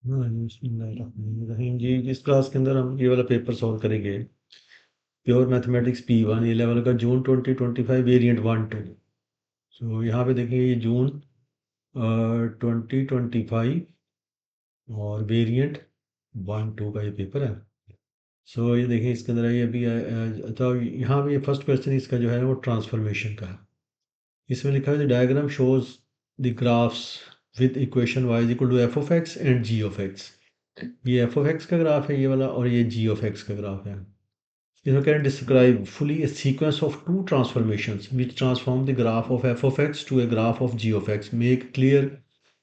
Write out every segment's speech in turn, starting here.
बिस्मिल्लाहिर्रहमानिर्रहीम जी। इस क्लास के अंदर हम ये वाला पेपर सॉल्व करेंगे। प्योर मैथमेटिक्स P1 ये लेवल का जून 2025 वेरिएंट 1-2। तो यहाँ पे देखिए ये जून 2025 और वेरिएंट 1-2 का ये पेपर है। सो ये देखिए इसके अंदर ये अभी तो यहाँ पे ये फर्स्ट क्वेश्चन इसका जो है वो ट्रांसफॉर्मेशन का है। इसमें लिखा है the diagram shows the graphs with equation y is equal to f of x and g of x। ये एफ ऑफ एक्स का ग्राफ है ये वाला, और ये जी ऑफ एक्स का ग्राफ है। इसमें can describe fully a sequence of two transformations which transform the graph of f of x to a graph of g of x, make clear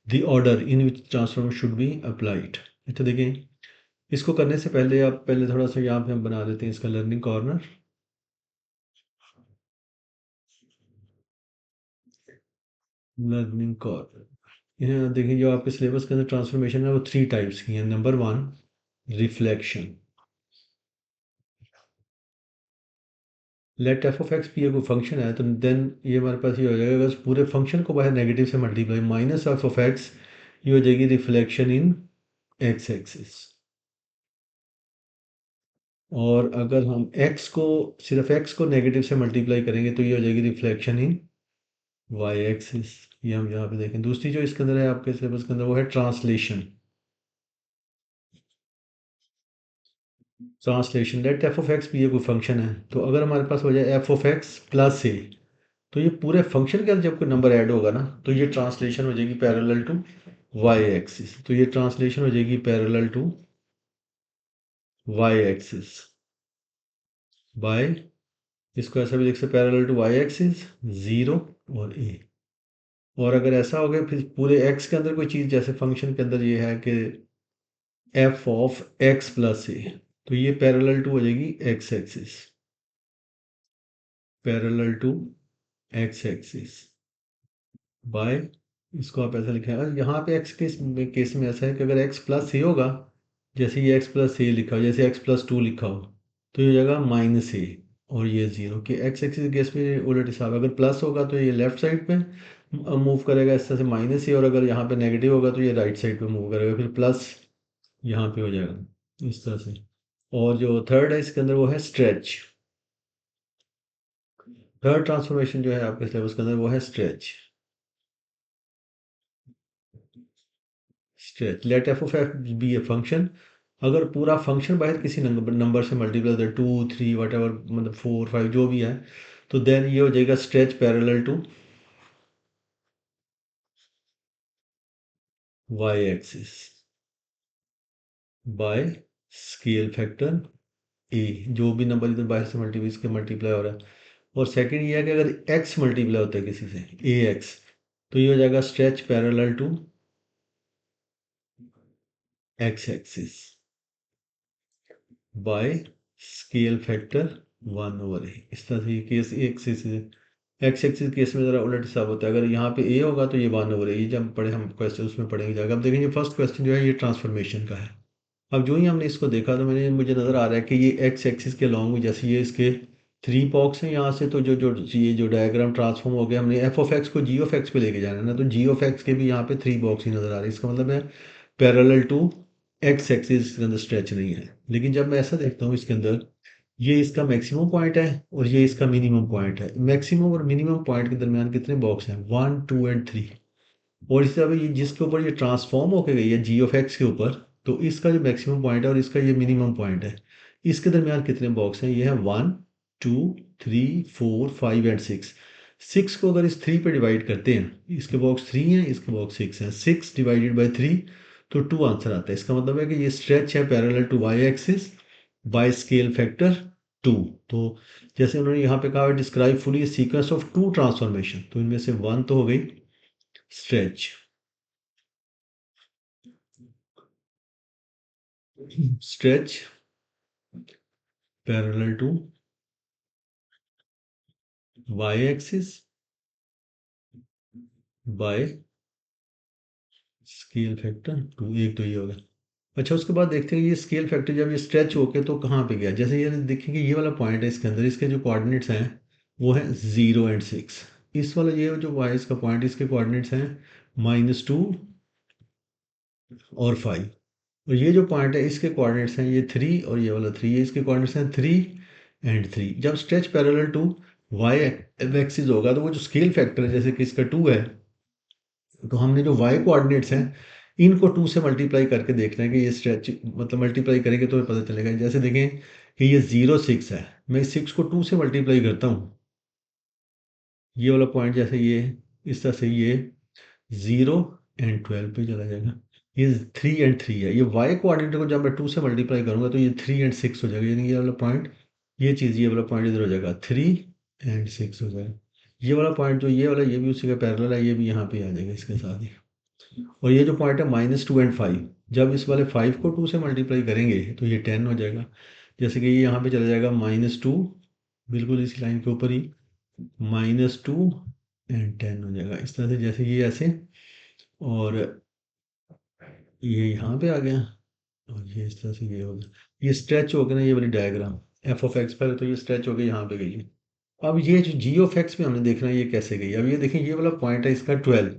the order in which transformation should be applied. तो देखें, इसको करने से पहले आप पहले थोड़ा सा यहाँ पे हम बना देते हैं इसका लर्निंग कॉर्नर। लर्निंग कॉर्नर यहाँ देखिए, जो आपके सिलेबस के अंदर ट्रांसफॉर्मेशन है वो 3 टाइप्स की हैं। Number 1 reflection. Let f of x be कोई फंक्शन है तो देन ये हमारे पास ये हो जाएगा, अगर उस पूरे फंक्शन को बाहर नेगेटिव से multiply minus F of x, ये हो जाएगी रिफ्लेक्शन इन एक्स एक्सिस। और अगर हम एक्स को सिर्फ एक्स को नेगेटिव से मल्टीप्लाई करेंगे तो ये हो जाएगी रिफ्लेक्शन इन वाई एक्सिस। ये हम यहाँ पे देखें। दूसरी जो इसके अंदर है आपके सिलेबस के अंदर वो है translation. Translation let f of x भी ये कोई फंक्शन है, तो अगर हमारे पास हो जाए F of x plus a, तो ये पूरे फंक्शन के अंदर जब कोई नंबर ऐड होगा ना तो ये ट्रांसलेशन हो जाएगी पैरेलल टू वाई एक्सिस। तो ये ट्रांसलेशन हो जाएगी parallel to y axis by, इसको ऐसा भी लिख सकते पैरेलल टू वाई एक्सिस 0 और ए। और अगर ऐसा हो गया फिर पूरे एक्स के अंदर कोई चीज़, जैसे फंक्शन के अंदर ये है कि f of x plus a, तो ये पैरेलल टू हो जाएगी x axis, parallel to x axis by, इसको आप ऐसा लिखें। और यहाँ पे एक्स केस में ऐसा है कि अगर एक्स प्लस ए होगा, जैसे ये एक्स प्लस ए लिखा हो, जैसे एक्स प्लस 2 लिखा हो, तो ये जगह माइनस ए और ये 0 कि एक्स एक्सिस केस में उलट हिसाब है। अगर प्लस होगा तो ये लेफ्ट साइड पे मूव करेगा इस तरह से माइनस ए, और अगर यहाँ पे नेगेटिव होगा तो ये राइट साइड पे मूव करेगा, फिर प्लस यहाँ पे हो जाएगा इस तरह से। और जो थर्ड है इसके अंदर वो है स्ट्रेच। थर्ड ट्रांसफॉर्मेशन जो है आपके सिलेबस के अंदर वो है stretch. Stretch let f of x be a function. अगर पूरा फंक्शन बाहर किसी नंबर से मल्टीप्लाई होता है 2 3 वट एवर, मतलब 4 5 जो भी है, तो देन ये हो जाएगा stretch parallel to y axis by scale factor a. जो भी नंबर इधर बाहर से मल्टीप्लाई इसके मल्टीप्लाई हो रहा है। और सेकंड ये है कि अगर एक्स मल्टीप्लाई होता है किसी से ए एक्स, तो ये हो जाएगा stretch parallel to x axis by scale factor 1/a। इस तरह से ये case axis x axis case में ज़रा उलट हिसाब होता है। अगर यहाँ पे ए होगा तो ये 1/a, ये जब पढ़े हम क्वेश्चन उसमें पढ़ेंगे जाएगा। अब देखेंगे फर्स्ट क्वेश्चन जो है ये ट्रांसफॉर्मेशन का है। अब जो ही हमने इसको देखा तो मुझे नज़र आ रहा है कि ये एक्स एक्सिस के लॉन्ग में जैसे ये इसके 3 बॉक्स हैं यहाँ से, तो जो जो ये जो डायग्राम ट्रांसफॉर्म हो गया, हमने एफ ऑफ एक्स को जी ऑफ एक्स पे लेके जाना है ना, तो जी ऑफ एक्स के भी यहाँ पे 3 बॉक्स ही नज़र आ रहे हैं। इसका मतलब है पैरेलल टू एक्स एक्सिस के अंदर स्ट्रेच नहीं है। लेकिन जब मैं ऐसा देखता हूँ इसके अंदर, ये इसका मैक्सिमम पॉइंट है और ये इसका मिनिमम पॉइंट है। मैक्सिमम और मिनिमम पॉइंट के दरमियान कितने बॉक्स हैं? 1 2 एंड 3। और इस तरह ये जिसके ऊपर ये ट्रांसफॉर्म होकर गई है जी ऑफ एक्स के ऊपर, तो इसका जो मैक्सिमम पॉइंट है और इसका ये मिनिमम पॉइंट है, इसके दरमियान कितने बॉक्स हैं? ये है 1 2 3 4 5 एंड 6। 6 को अगर इस 3 पे डिवाइड करते हैं, इसके बॉक्स 3 हैं, इसके बॉक्स 6 हैं, 6 डिवाइडेड बाई 3, तो 2 आंसर आता है। इसका मतलब है कि ये स्ट्रेच है parallel to y axis by scale factor 2। तो जैसे उन्होंने यहाँ पे कहा describe fully sequence of two transformation, तो इनमें से 1 तो हो गई stretch, stretch parallel to y axis by scale factor 2। एक तो ये होगा। अच्छा, उसके बाद देखते हैं ये स्केल फैक्टर जब ये स्ट्रेच होके तो कहाँ पे गया। जैसे ये देखेंगे ये वाला पॉइंट है इसके अंदर, इसके जो कोऑर्डिनेट्स हैं वो है 0 एंड 6। इस वाला ये जो वाई इसका पॉइंट, इसके कोऑर्डिनेट्स हैं -2 और 5। और ये जो पॉइंट है इसके कोऑर्डिनेट्स हैं ये 3 और ये वाला 3, ये इसके कोऑर्डिनेट्स हैं 3 और 3। जब stretch parallel to y axis होगा तो वो जो स्केल फैक्टर है जैसे कि इसका 2 है, तो हमने जो वाई कोऑर्डिनेट्स हैं इनको 2 से मल्टीप्लाई करके देखना है कि ये स्ट्रेच मतलब मल्टीप्लाई करेंगे तो हमें पता चलेगा। जैसे देखें कि ये 0 6 है, मैं इस 6 को 2 से मल्टीप्लाई करता हूँ, ये वाला पॉइंट जैसे ये इस तरह से ये 0 और 12 पे चला जाएगा। ये 3 और 3 है, ये वाई कोऑर्डिनेट को जब मैं 2 से मल्टीप्लाई करूंगा तो ये 3 और 6 हो जाएगा, यानी ये वाला पॉइंट, ये चीज़ ये वाला पॉइंट इधर हो जाएगा, 3 और 6 हो जाएगा। ये वाला पॉइंट जो ये वाला ये भी उसी का पैरेलल है, ये भी यहाँ पे आ जाएगा इसके साथ ही। और ये जो पॉइंट है -2 और 5, जब इस वाले 5 को 2 से मल्टीप्लाई करेंगे तो ये 10 हो जाएगा। जैसे कि ये यहाँ पे चला जाएगा -2, बिल्कुल इसी लाइन के ऊपर ही -2 और 10 हो जाएगा इस तरह से, जैसे ये ऐसे। और ये यहाँ पे आ गया और ये इस तरह से ये हो गया, ये स्ट्रेच हो गया ना ये वाली डायग्राम एफ ऑफ एक्स पहले तो ये स्ट्रेच हो गया यहाँ पे गई है। अब ये जो जी ऑफ एक्स में हमने देखना है ये कैसे गई। अब ये देखें ये वाला पॉइंट है इसका 12,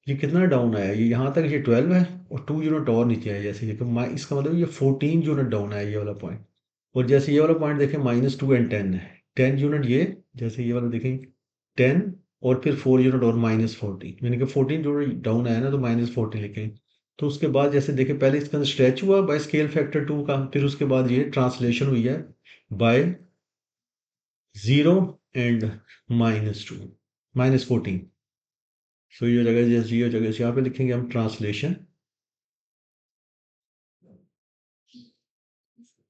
ये कितना डाउन आया, ये यहाँ तक ये 12 है और 2 यूनिट और नीचे आया, जैसे ये तो इसका मतलब ये 14 यूनिट डाउन आया ये वाला पॉइंट। और जैसे ये वाला पॉइंट देखें -2 और 10 है, 10 यूनिट ये, जैसे ये वाला देखें 10 और फिर 4 यूनिट और -14, यानी कि 14 यूनिट डाउन आया ना तो -14 लिखें। तो उसके बाद जैसे देखें पहले इसके अंदर स्ट्रेच हुआ बाय स्केल फैक्टर 2 का, फिर उसके बाद ये ट्रांसलेशन हुई है बाय 0 एंड -2 -14। सो ये जगह जैसे ये जगह यहाँ पे लिखेंगे हम ट्रांसलेशन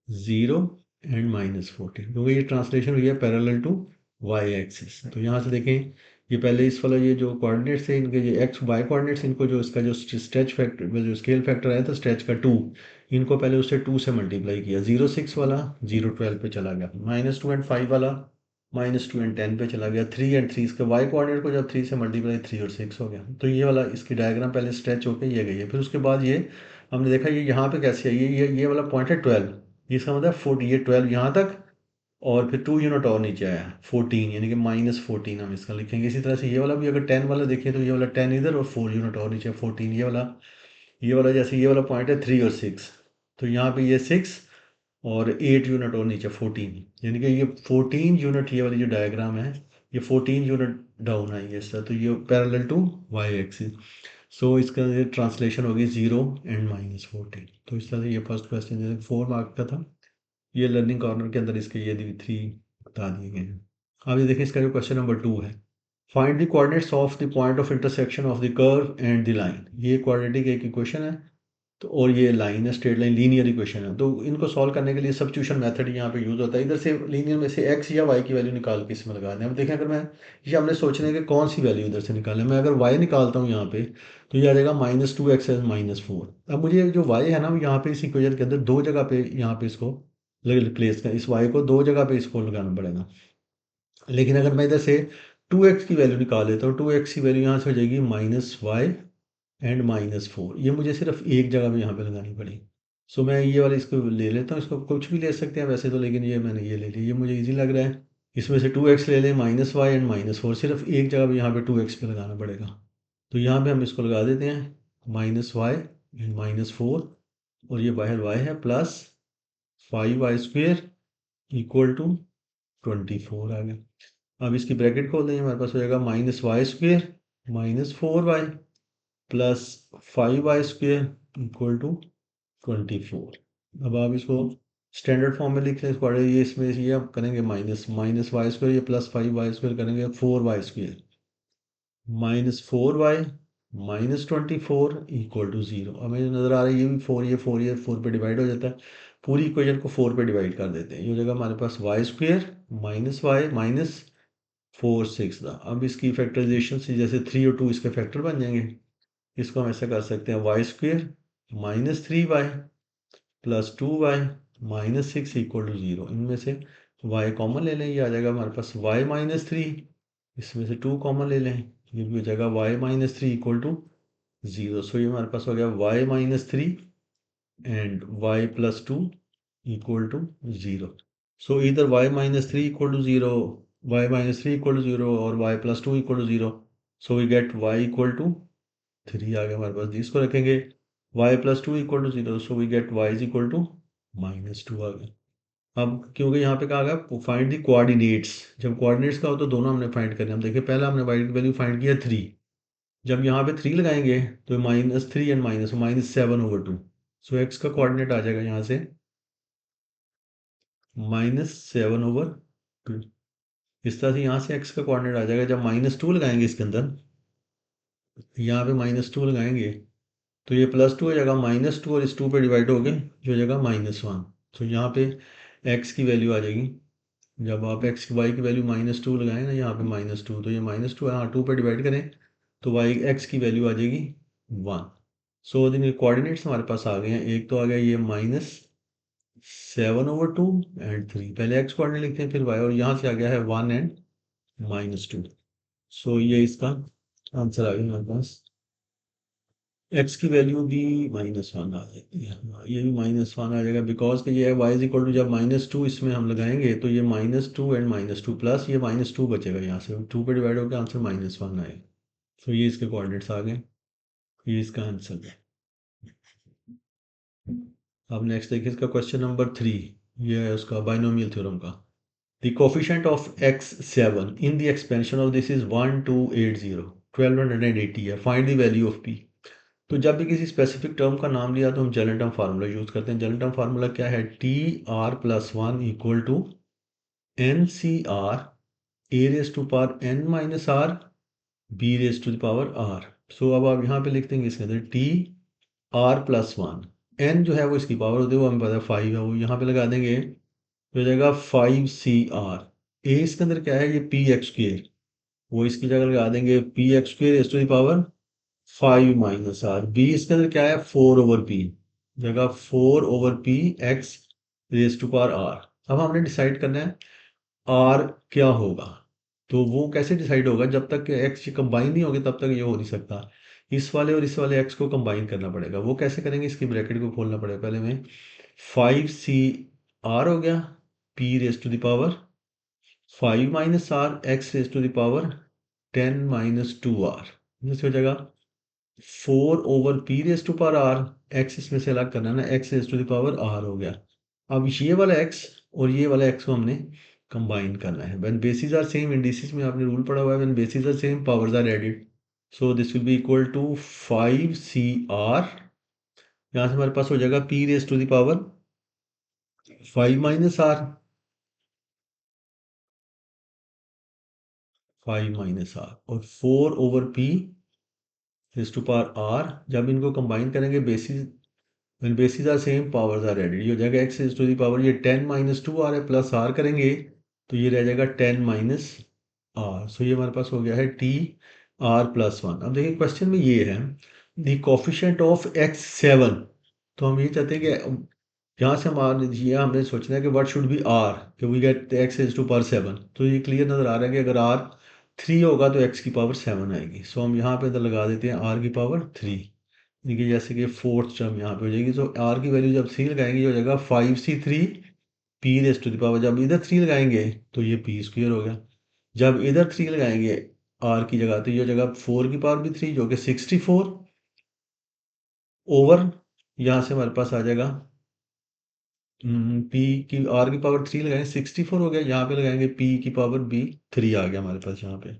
0 एंड -14, क्योंकि ये ट्रांसलेशन हुई है पैरेलल टू वाई एक्सिस। तो यहाँ से देखें ये पहले इस वाला ये जो कोऑर्डिनेट्स थे इनके ये एक्स वाई कोऑर्डिनेट्स, इनको जो इसका जो स्ट्रेच फैक्टर जो स्केल फैक्टर आया था स्ट्रेच का 2, इनको पहले उससे 2 से मल्टीप्लाई किया। 0 6 वाला 0 12 पे चला गया, -2 और 5 वाला -2 और 10 पे चला गया, 3 और 3 इसके वाई कोऑर्डिनेट को जब 3 से मल्टीप्लाई 3 और 6 हो गया। तो ये वाला इसकी डायग्राम पहले स्ट्रेच होकर ये गई है। फिर उसके बाद ये हमने देखा ये यहाँ पे कैसे है, ये वाला पॉइंट है 12, इसका मतलब 40, ये 12 यहाँ तक और फिर 2 यूनिट और नीचे आया 14, यानी कि -14 हम इसका लिखेंगे। इसी तरह से ये वाला भी अगर 10 वाला देखें तो ये वाला 10 इधर और 4 यूनिट और नीचे 14, ये वाला जैसे ये वाला पॉइंट है 3 और 6, तो यहाँ पे ये 6 और 8 यूनिट और नीचे 14, यानी कि ये 14 यूनिट, ये वाली जो डायग्राम है ये 14 यूनिट डाउन आई है इस तरह। तो ये पैरेलल टू वाई एक्सिस। सो इसका ये ट्रांसलेशन होगी 0 एंड -14। तो इस तरह से ये फर्स्ट क्वेश्चन जैसे 4 मार्क का था, ये लर्निंग कॉर्नर के अंदर इसके ये 3 बता दिए गए हैं। अब ये देखें इसका जो क्वेश्चन नंबर 2 है, find the coordinates of the point of intersection of the curve and the line. ये क्वाड्रेटिक एक इक्वेशन है, तो और ये लाइन है स्ट्रेट लाइन लीनियर इक्वेशन है। तो इनको सॉल्व करने के लिए सब्स्टिट्यूशन मेथड यहाँ पे यूज़ होता है। इधर से लीनियर में से एक्स या वाई की वैल्यू निकाल के इसमें लगा दें। अब देखें अगर मैं ये हमने सोचना है कि कौन सी वैल्यू इधर से निकालें, मैं अगर वाई निकालता हूँ यहाँ पे तो ये आ जाएगा -2x -4। अब मुझे जो वाई है ना यहाँ पे इस इक्वेशन के अंदर दो जगह पे यहाँ पे इसको रिप्लेस कर, इस वाई को दो जगह पे इसको लगाना पड़ेगा। लेकिन अगर मैं इधर से 2x की वैल्यू निकाल लेता हूँ, 2x की वैल्यू यहाँ से हो जाएगी -y एंड -4, ये मुझे सिर्फ एक जगह में यहाँ पे लगानी पड़ी। सो मैं ये वाला इसको ले लेता हूँ, इसको कुछ भी ले सकते हैं वैसे तो, लेकिन ये मैंने ये ले लिया, ये मुझे इजी लग रहा है। इसमें से 2x ले लें, -y एंड -4, सिर्फ एक जगह पे यहाँ पे 2x पे लगाना पड़ेगा। तो यहाँ पे हम इसको लगा देते हैं -y एंड -4, और ये बाहर y है प्लस 5y² इक्वल टू 24 आ गया। अब इसकी ब्रैकेट खोल देंगे, हमारे पास हो जाएगा -y² -4y plus 5y² equal to 24। अब आप इसको स्टैंडर्ड फॉर्म में लिख लें इसको, ये इसमें ये आप करेंगे -y² ये प्लस 5y² करेंगे 4y² -4y -24 इक्वल टू 0। अब मुझे नज़र आ रहा है ये भी 4, ये 4 पे डिवाइड हो जाता है, पूरी इक्वेशन को 4 पे डिवाइड कर देते हैं। ये हो जाएगा हमारे पास y² -y -4 6 था। अब इसकी फैक्टराइजेशन से जैसे 3 और 2 इसके फैक्टर बन जाएंगे, इसको हम ऐसा कर सकते हैं y² -3y plus 2y -6 equal to 0। इनमें से y कॉमन ले लें, ये आ जाएगा हमारे पास y -3, इसमें से 2 कॉमन ले लें, ये भी हो जाएगा y -3 इक्वल टू 0। सो ये हमारे पास हो गया y -3 and y plus 2 equal to 0। So इधर y -3 equal to 0, y -3 equal to 0 और y plus 2 equal to 0। So we get y equal to 3 आ गया हमारे पास। इसको रखेंगे y plus two equal to zero, so we get y is equal to -2 आ गया। अब क्योंकि यहाँ पे कहा गया फाइंड द कोऑर्डिनेट्स, जब कोऑर्डिनेट्स का हो तो दोनों हमने फाइंड करने। हम देखिए पहला हमने y की वैल्यू फाइंड किया 3, जब यहाँ पे 3 लगाएंगे तो -3 एंड -7/2, सो x का कोऑर्डिनेट आ जाएगा यहाँ से -7/2। इस तरह से यहाँ से x का कोऑर्डिनेट आ जाएगा। जब -2 लगाएंगे इसके अंदर, यहाँ पे -2 लगाएंगे तो ये +2 हो जाएगा, -2 और इस 2 पे डिवाइड हो गए जो हो जाएगा -1। तो यहाँ पे x की वैल्यू आ जाएगी, जब आप x y की वैल्यू -2 लगाएं ना यहाँ पे -2, तो ये -2 है, हाँ 2 पे डिवाइड करें तो y x की वैल्यू आ जाएगी 1। सो दिन कोऑर्डिनेट्स हमारे पास आ गए हैं। एक तो आ गया ये -7/2 एंड 3, पहले x कोऑर्डिनेट लिखते हैं फिर y, और यहाँ से आ गया है 1 एंड -2। सो ये इसका आंसर आ गया हमारे पास। x की वैल्यू भी -1 आ जाएगी, हाँ ये भी -1 आ जाएगा, बिकॉज कि ये है y इज इक्वल टू, जब -2 इसमें हम लगाएंगे तो ये -2 एंड -2 प्लस ये -2 बचेगा, यहाँ से 2 पे डिवाइड होकर आंसर -1 आएगा। तो ये इसके कोऑर्डिनेट्स आ गए, ये इसका आंसर है। अब नेक्स्ट देखिए इसका क्वेश्चन नंबर 3, ये है उसका बाइनोमियल थ्योरम का। The coefficient of x7 in the expansion of this is 1280, 1280 है, find the value of p। तो जब भी किसी स्पेसिफिक टर्म का नाम लिया तो हम जनरल टर्म फार्मूला यूज़ करते हैं। जनरल टर्म फार्मूला क्या है, TR+1 equal to NCR A raise to power n-r B raise to the power r। So अब आप यहाँ पे लिख देंगे इसके अंदर TR+1, n जो है वो इसकी पावर होती है, वो हमें पता है 5 है, वो यहाँ पे लगा देंगे तो हो जाएगा 5CR। A इसके अंदर क्या है, ये px², वो इसकी जगह लगा देंगे px² raise to the power 5 - r। b इसके अंदर क्या है, 4/p, जगह 4/p x raise to power r। अब हमने डिसाइड करना है r क्या होगा। तो वो कैसे डिसाइड होगा, जब तक कि x कंबाइन नहीं होगी तब तक ये हो नहीं सकता। इस वाले और इस वाले x को कंबाइन करना पड़ेगा। वो कैसे करेंगे, इसकी ब्रैकेट को खोलना पड़ेगा पहले में। 5CR हो गया p raise to the power 5 - r x raise to the power 10 - 2r, जैसे हो जाएगा 4/p raise to power r, x इसमें से अलग करना है ना, x raise to the power r हो गया। अब ये वाला x और ये वाला x को हमने कंबाइन करना है। When bases are same, indices में आपने रूल पढ़ा हुआ है, when bases are same powers are added, so this will be equal to 5CR। यहाँ से हमारे पास हो जाएगा p raise to the power 5 - r, 5 - r और 4/p raise to power r। जब इनको कंबाइन करेंगे basis, when bases are same powers are added, ये हो जाएगा x is to the power, ये 10 - 2r है, प्लस r करेंगे तो ये रह जाएगा 10 - r। सो ये हमारे पास हो गया है TR+1। अब देखिए क्वेश्चन में ये है द कोफिशिएंट ऑफ x7, तो हम ये चाहते हैं कि यहाँ से हम ये हमने सोचना है कि व्हाट शुड बी r, कि we get x is to power 7। तो ये क्लियर नज़र आ रहा है कि अगर r 3 होगा तो x की पावर 7 आएगी। सो हम यहाँ पे अंदर लगा देते हैं r की पावर 3, देखिए जैसे कि फोर्थ टर्म यहाँ पे हो जाएगी। तो r की वैल्यू जब 3 लगाएंगे हो जाएगा 5C3 p raise to the power, जब इधर 3 लगाएंगे तो ये p² हो गया, जब इधर 3 लगाएंगे r की जगह तो ये हो जाएगा 4 की पावर भी 3 जो कि 64 ओवर, यहाँ से हमारे पास आ जाएगा p की r की पावर 3 लगाएंगे 64 हो गया, यहाँ पे लगाएंगे p की पावर भी 3 आ गया हमारे पास यहाँ पे,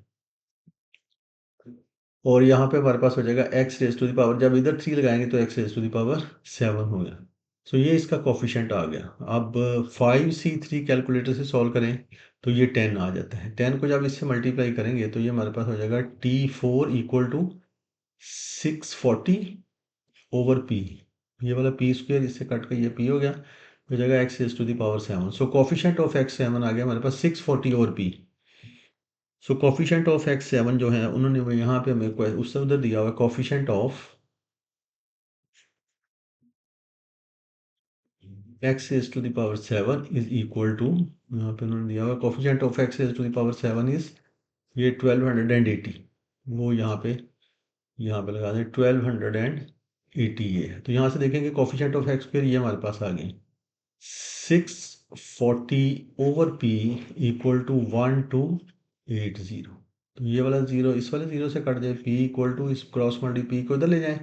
और यहाँ पे हमारे पास हो जाएगा x raise to the power, जब इधर 3 लगाएंगे तो x raise to the power 7 हो गया। सो ये इसका कोफिशिएंट आ गया। अब 5C3 कैलकुलेटर से सॉल्व करें तो ये 10 आ जाता है। 10 को जब इससे मल्टीप्लाई करेंगे तो ये हमारे पास हो जाएगा T4 इक्वल टू 640/p, ये वाला p² इससे कट कर ये p हो गया, हो जाएगा x raise to the power 7। So coefficient of x7 आ गया हमारे पास 640/p। So coefficient of x7 जो है उन्होंने यहाँ पे हमें उससे उधर दिया हुआ coefficient of x raise to the power 7 is equal to, यहाँ पे उन्होंने दिया हुआ coefficient of x raise to the power 7 is ये 1280, वो यहाँ पे लगा दें 1280 ये है। तो यहाँ से देखेंगे कोफिशिएंट ऑफ x² ये हमारे पास आ गए 640/p इक्वल टू 1280। तो ये वाला जीरो इस वाले जीरो से कट जाए, p इक्वल टू इस क्रॉस मल्टी p को इधर ले जाएं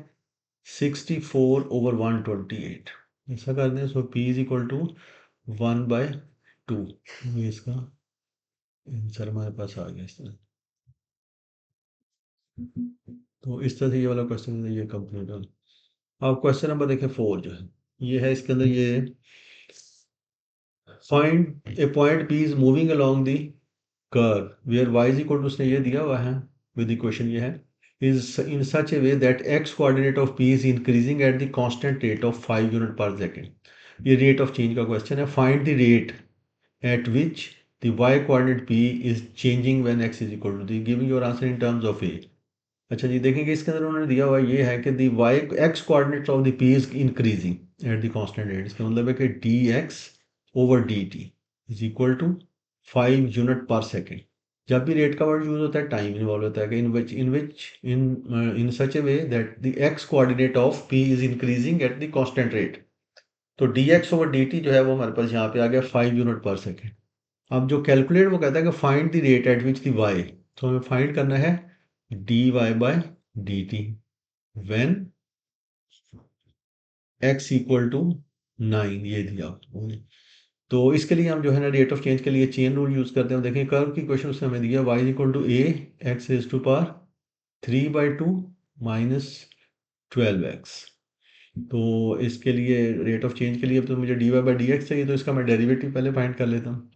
64/128 ऐसा कर दें। सो p इज इक्वल टू 1/2। ये इसका आंसर हमारे पास आ गया इस तरह। तो इस तरह से ये वाला क्वेश्चन ये कंप्लीट हो। अब क्वेश्चन नंबर देखें 4 जो है ये है, इसके अंदर ये find a point p is moving along the curve where y is equal to, उसने ये दिया हुआ है विद इक्वेशन ये है, is in such a way that x coordinate of p is increasing at the constant rate of 5 unit per second। ये rate of change का question है। Find the rate at which the y coordinate p is changing when x is equal to the giving your answer in terms of a। अच्छा जी, देखेंगे इसके अंदर उन्होंने दिया हुआ ये है कि the y x coordinates of the p is increasing at the constant rate। इसका मतलब है कि dx over dt is equal to 5 unit पर सेकेंड। जब भी रेट का वर्ड यूज होता है टाइम इन्वॉल्व होता है कि in such a way that the x coordinate of p is increasing at the constant rate. तो dx ओवर dt जो है वो हमारे पास यहाँ पे आ गया 5 यूनिट पर सेकेंड। अब जो कैलकुलेट वो कहता है कि find the rate at which the y, तो हमें फाइंड करना है dy/dt when x equal to 9, ये दिया। तो इसके लिए हम जो है ना रेट ऑफ चेंज के लिए चेन रूल यूज़ करते हैं। देखें कर्व की क्वेश्चन उसने हमें दिया y equal to a x is to power 3/2 minus 12x। तो इसके लिए रेट ऑफ चेंज के लिए तो मुझे dy/dx चाहिए, तो इसका मैं डेरिवेटिव पहले फाइंड कर लेता हूँ।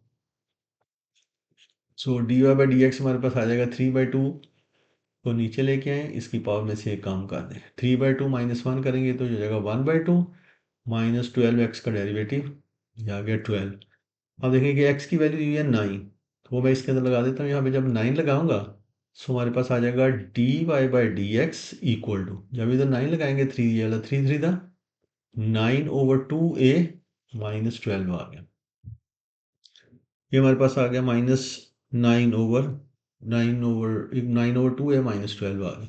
सो dy/dx हमारे पास आ जाएगा 3/2 को नीचे लेके आए, इसकी पावर में से एक काम कर दें। 3/2 माइनस 1 करेंगे तो हो जाएगा 1/2 माइनस 12x का डेरिवेटिव, ये आ गया 12। अब देखें कि x की वैल्यू दी है 9, तो वो मैं इसके अंदर लगा देता हूँ। यहाँ पे जब 9 लगाऊंगा सो हमारे पास आ जाएगा dy/dx इक्वल टू, जब इधर 9 लगाएंगे 3, ये वाला 3 3 था 9/2a माइनस 12 आ गया। ये हमारे पास आ गया माइनस 9/2a माइनस 12 आ गया।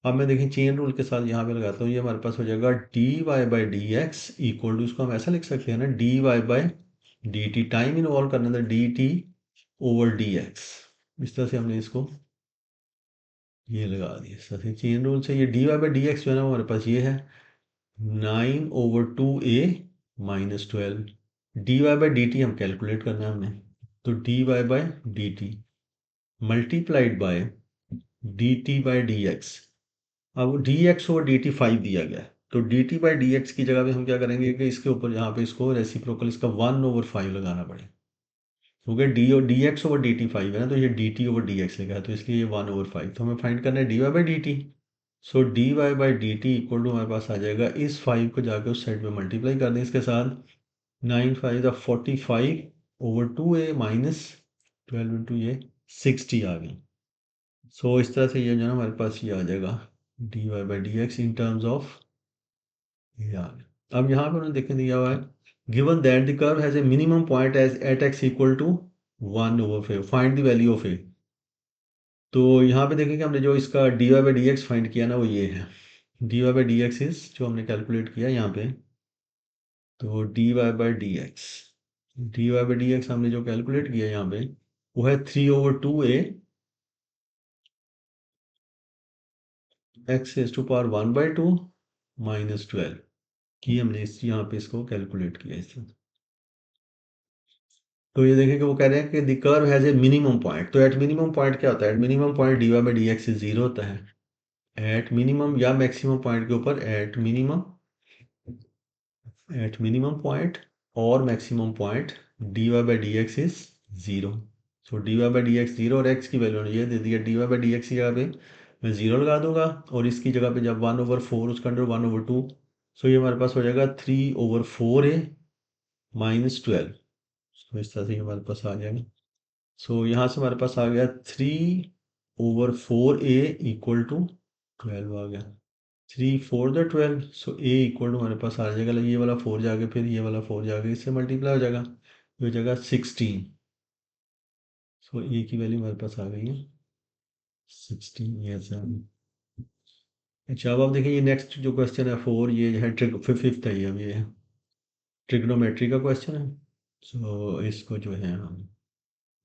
अब मैं देखिए चेन रूल के साथ यहाँ पे लगाता हूँ, ये हमारे पास हो जाएगा dy/dx इक्वल टू, इसको हम ऐसा लिख सकते हैं ना dy/dt, टाइम इन्वॉल्व करना था dt ओवर dx। इस तरह से हमने इसको ये लगा दिया। इस तरह से चेन रूल से ये dy/dx जो है ना हमारे पास ये है 9/2a माइनस 12। dy/dt हम कैलकुलेट करना है हमने, तो dy/dt मल्टीप्लाइड बाय dt/dx। अब dx और dt 5 दिया गया है, तो dt/dx की जगह पे हम क्या करेंगे कि इसके ऊपर यहाँ पे इसको रेसिप्रोकल इसका 1/5 लगाना पड़ेगा, क्योंकि dx ओवर dt 5 है ना, तो ये dt ओवर dx लिखा है, तो इसलिए ये 1/5। तो हमें फाइंड करना है dy/dt। So dy/dt equal to हमारे पास आ जाएगा, इस 5 को जाकर उस साइड पे मल्टीप्लाई कर दें इसके साथ, 9 5 45/2a माइनस 12 इंटू ये 60 आ गई। सो इस तरह से ये जो है ना हमारे पास ये आ जाएगा dy/dx इन टर्म्स ऑफ ये आ गया। अब यहाँ पे उन्होंने देखने दिया हुआ है given that the curve has a minimum point as at x equal to 1/5, find the value of a। तो यहाँ पे देखेंगे हमने जो इसका dy/dx फाइंड किया ना वो ये है, dy/dx इज जो हमने कैलकुलेट किया यहाँ पे, तो dy/dx हमने जो कैलकुलेट किया यहाँ पे वो है 3/2a x is to power 1/2 minus 12 की हमने इस यहाँ पे इसको कैलकुलेट किया इस तरह। तो ये देखें कि वो कह रहे हैं कि the curve has a minimum point. तो एट मिनिमम पॉइंट क्या होता है? At minimum point dy/dx is 0 होता है। एट मिनिमम या मैक्सिमम पॉइंट के ऊपर एट मिनिमम पॉइंट और maximum point dy/dx is 0। So dy/dx 0 और x की वैल्यू ये दे दिया, dy/dx की जगह पे मैं 0 लगा दूंगा और इसकी जगह पे जब 1/4 उसका अंडर 1/2, सो ये हमारे पास हो जाएगा 3/4a माइनस 12। तो इस तरह से हमारे पास आ जाएगा। सो यहाँ से हमारे पास आ गया 3/4a इक्वल टू 12 आ गया। 3 4 the 12, so a equal to हमारे पास आ जाएगा, ये वाला 4 जाके फिर ये वाला 4 जाके इससे मल्टीप्लाई हो जाएगा, ये हो जाएगा 16। सो a की वैल्यू हमारे पास आ गई है 16। ये अच्छा, अब आप देखिए ये नेक्स्ट जो क्वेश्चन है 4, ये है फिफ्थ है, ये अब ये ट्रिग्नोमेट्री का क्वेश्चन है। सो इसको जो है हम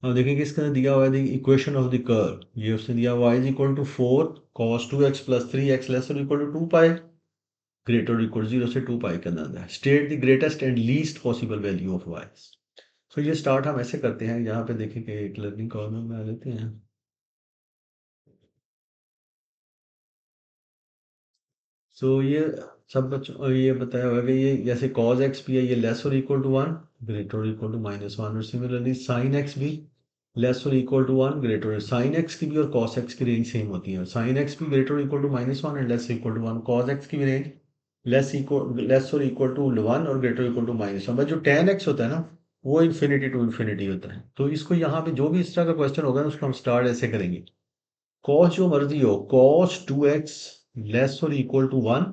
अब देखेंगे इसके अंदर दिया हुआ है इक्वेशन ऑफ द कर्व, ये उसने दिया y is equal to 4 cos 2x plus 3x less और equal to 2 pi. Greater equal 0 से 2 पाई के अंदर है। State the greatest and least possible value of y. So ये स्टार्ट हम ऐसे करते हैं, यहाँ पे देखें कि एक लर्निंग कॉर्नर में आ लेते हैं। सो ये सब बच्चों ये बताया होगा कि ये जैसे cos x भी है, ये लेस और equal to 1 greater equal to -1, और सिमिलरली sin x भी लेस और equal to 1 greater. sin x की भी और cos x की रेंज सेम होती है। sin x भी greater equal to -1 and less equal to 1। cos x की भी रेंज लेस और इक्वल टू 1 और ग्रेटर इक्वल टू -1। बट जो tan x होता है ना, वो इन्फिनिटी टू इन्फिनिटी होता है। तो इसको यहाँ पे जो भी इस तरह का क्वेश्चन होगा ना, उसको हम स्टार्ट ऐसे करेंगे, cos जो मर्जी हो, cos 2x लेस और इक्वल टू 1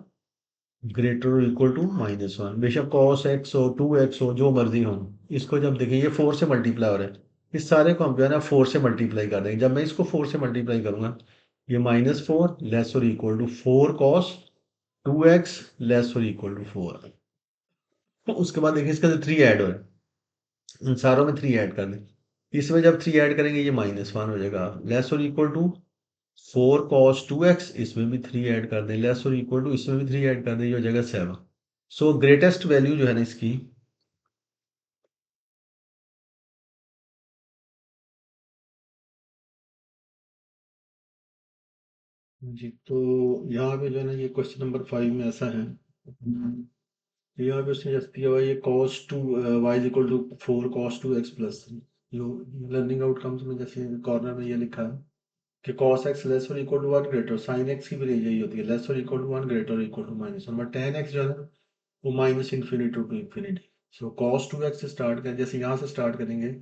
ग्रेटर और इक्वल टू -1। बेशक cos x हो 2x हो जो मर्जी हो, इसको जब देखें ये 4 से मल्टीप्लाई हो रहा है, इस सारे को हम जो है ना 4 से मल्टीप्लाई कर देंगे। जब मैं इसको 4 से मल्टीप्लाई करूंगा, ये -4 लेस और equal to 4 cos 2x less और इक्वल टू 4। तो उसके बाद देखिए इसका जो 3 ऐड हो रहा है, इन सारों में 3 ऐड कर दें। इसमें जब 3 ऐड करेंगे ये -1 हो जाएगा, लेस और इक्वल टू 4 cos 2x, इसमें भी 3 ऐड कर दें, लेस और इक्वल टू इसमें भी 3 ऐड कर दें, ये हो जाएगा 7। सो ग्रेटेस्ट वैल्यू जो है ना इसकी, जी तो यहाँ पे जो है ना ये क्वेश्चन नंबर 5 में ऐसा है, यहाँ पे उसने जैसे दिया हुआ है ये cos 2 y is equal to 4 cos 2x plus 3। जो लर्निंग आउटकम्स में जैसे कॉर्नर में ये लिखा है कि cos x लेस और equal to 1 greater, sin x की भी रेंज यही होती है, लेस और equal to 1 greater equal to -1, but tan x जो है ना वो minus infinity to infinity. So cos 2x से स्टार्ट करें, जैसे यहाँ से स्टार्ट करेंगे,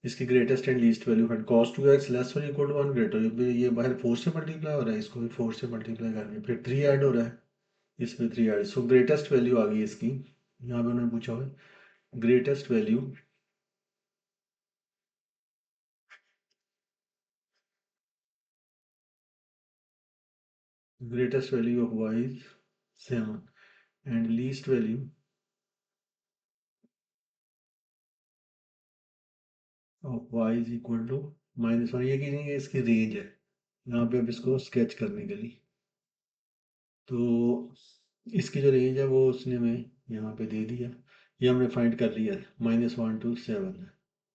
इसकी ग्रेटेस्ट एंड लीस्ट वैल्यू है cos 2x लेस और इक्वल टू 1 ग्रेटर, ये बाहर 4 से मल्टीप्लाई हो रहा है, इसको भी 4 से मल्टीप्लाई करेंगे, फिर 3 ऐड हो रहा है, इसमें 3 ऐड। सो ग्रेटेस्ट वैल्यू आ गई इसकी, यहाँ पे उन्होंने पूछा हुआ है greatest value, greatest value of y is 7 and least value of y is equal to -1। ये कि नहीं, ये इसकी रेंज है, यहाँ पे अब इसको स्केच करने के लिए, तो इसकी जो रेंज है वो उसने हमें यहाँ पे दे दिया, ये हमने फाइंड कर लिया है, -1 to 7 है।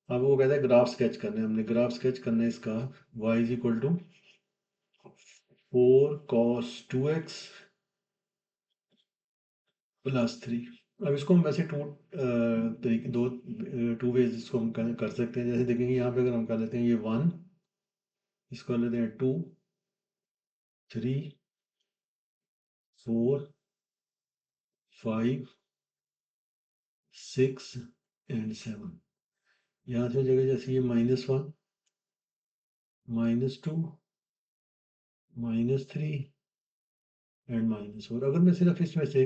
अब वो कहता है ग्राफ स्केच करना है, हमने ग्राफ स्केच करना है इसका, y is equal to 4 cos 2x plus 3। अब इसको हम वैसे तरीके टू वेज इसको हम कर सकते हैं। जैसे देखेंगे यहाँ पे अगर हम कर लेते हैं ये 1, इसको कर लेते हैं 2, 3, 4, 5, 6 एंड 7। यहाँ से जगह जैसे ये -1, -2, -3 एंड -4। अगर मैं सिर्फ इसमें से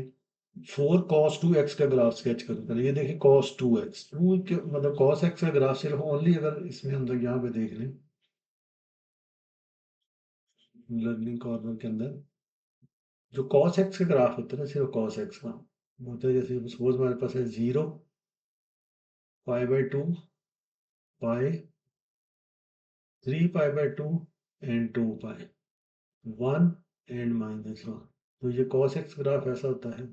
4 cos 2x का ग्राफ स्केच करूँ, पहले ये देखिए cos 2x, मतलब cos x का ग्राफ सिर्फ ओनली अगर इसमें अंदर यहाँ पे देख लें, लर्निंग कॉर्नर के अंदर जो cos x का ग्राफ होता है ना, सिर्फ cos x का वो होता है, जैसे सपोज हमारे पास है 0, π/2, पाई, 3 π/2 एंड 2 पाई, 1 एंड -1। तो ये cos x ग्राफ ऐसा होता है,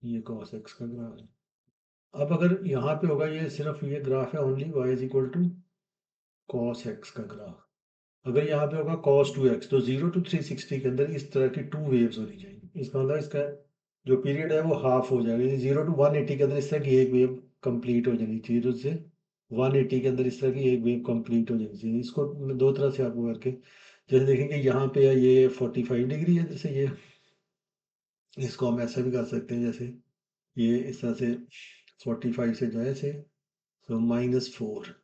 ये cos x का ग्राफ है। अब अगर यहाँ पे होगा, ये सिर्फ ये ग्राफ है only y is equal to cos x का ग्राफ। अगर यहाँ पे होगा cos 2x, तो 0 to 360 के अंदर इस तरह की 2 वेव्स होनी चाहिए। इसका मतलब इसका जो पीरियड है वो हाफ हो जाएगा, 0 to 180 के अंदर इस तरह की एक वेव कंप्लीट हो जानी चाहिए, तो उससे 180 के अंदर इस तरह की एक वेव कंप्लीट हो जानी चाहिए। इसको मैं दो तरह से आपको करके, जैसे देखेंगे यहाँ पे है ये 45 डिग्री है, जैसे ये, इसको हम ऐसा भी कर सकते हैं, जैसे ये इस तरह से 45 से जो है ऐसे, तो -4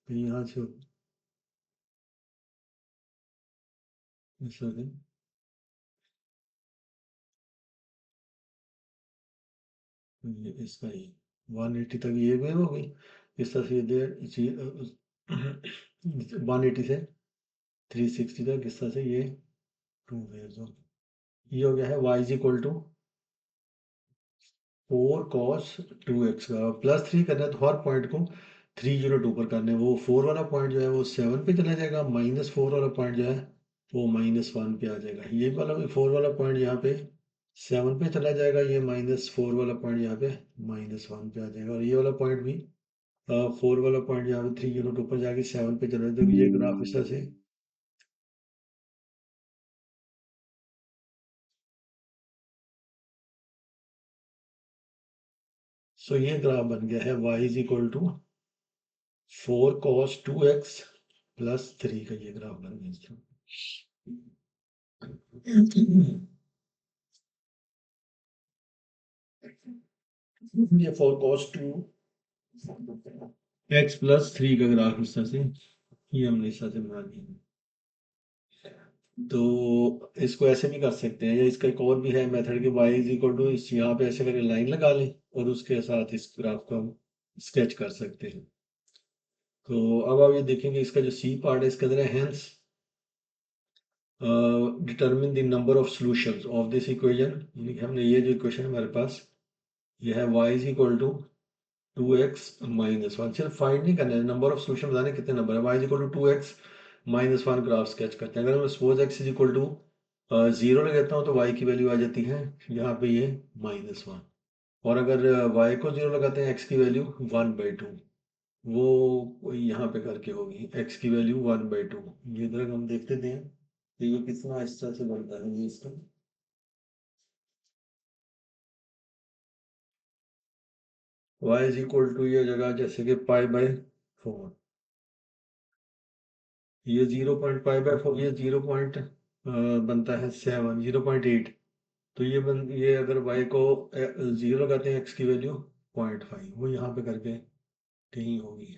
यहाँ से इस तरह से, ये इसका ही 180 तक ये वेव हो गई, इस तरह से ये 180 से 360 तक इस तरह से ये 2 वेव्स हो। ये हो गया है y is equal to 4 cos 2x का, +3 करना है तो हर पॉइंट को 302 पर करना है। वो 4 वाला पॉइंट जो है वो 7 पे चला जाएगा, -4 वाला पॉइंट जो है वो -1 पे आ जाएगा। ये वाला 4 वाला पॉइंट यहाँ पे 7 पे चला जाएगा, ये -4 वाला पॉइंट यहाँ पे -1 पे आ जाएगा, और ये वाला पॉइंट भी 4 वाला पॉइंट यहाँ पे 3 यूनिट ऊपर जाके 7 पे चला जाएगा। तो ये ग्राफ इस तरह से सो ये ग्राफ बन गया है y is equal to 4 cos 2x plus 3 का ये ग्राफ बन गया। ये 4 cos 2x प्लस 3 का ग्राफ इस तरह से ये हमने इस तरह से बना दिया। तो इसको ऐसे भी कर सकते हैं, या इसका एक और भी है मेथड कि y इज इक्वल टू इस यहाँ पे ऐसे करके लाइन लगा लें और उसके साथ इस ग्राफ को हम स्केच कर सकते हैं। तो अब आप ये देखेंगे इसका जो सी पार्ट है इसके अंदर है hence determine the number of solutions of this equation. यानी कि हमने ये जो इक्वेशन हमारे पास ये है y is equal to 2x minus 1, सिर्फ फाइंड नहीं करना है, नंबर ऑफ सॉल्यूशन बताने कितने नंबर है। y is equal to 2x minus 1 graph sketch करते हैं। अगर मैं suppose x is equal to 0 लगाता हूँ तो y की वैल्यू आ जाती है यहाँ पे ये -1, और अगर y को 0 लगाते हैं x की वैल्यू 1/2, वो यहाँ पे करके होगी x की वैल्यू 1/2। ये इधर हम देखते थे तो ये कितना इस तरह से बनता है ये इसका y इज इक्वल टू ये जगह जैसे कि π/4, ये 0.π/4, ये 0 पॉइंट बनता है 7, 0.8। तो ये ये अगर y को 0 लगाते हैं x की वैल्यू 0.5, वो यहाँ पे करके कहीं होगी।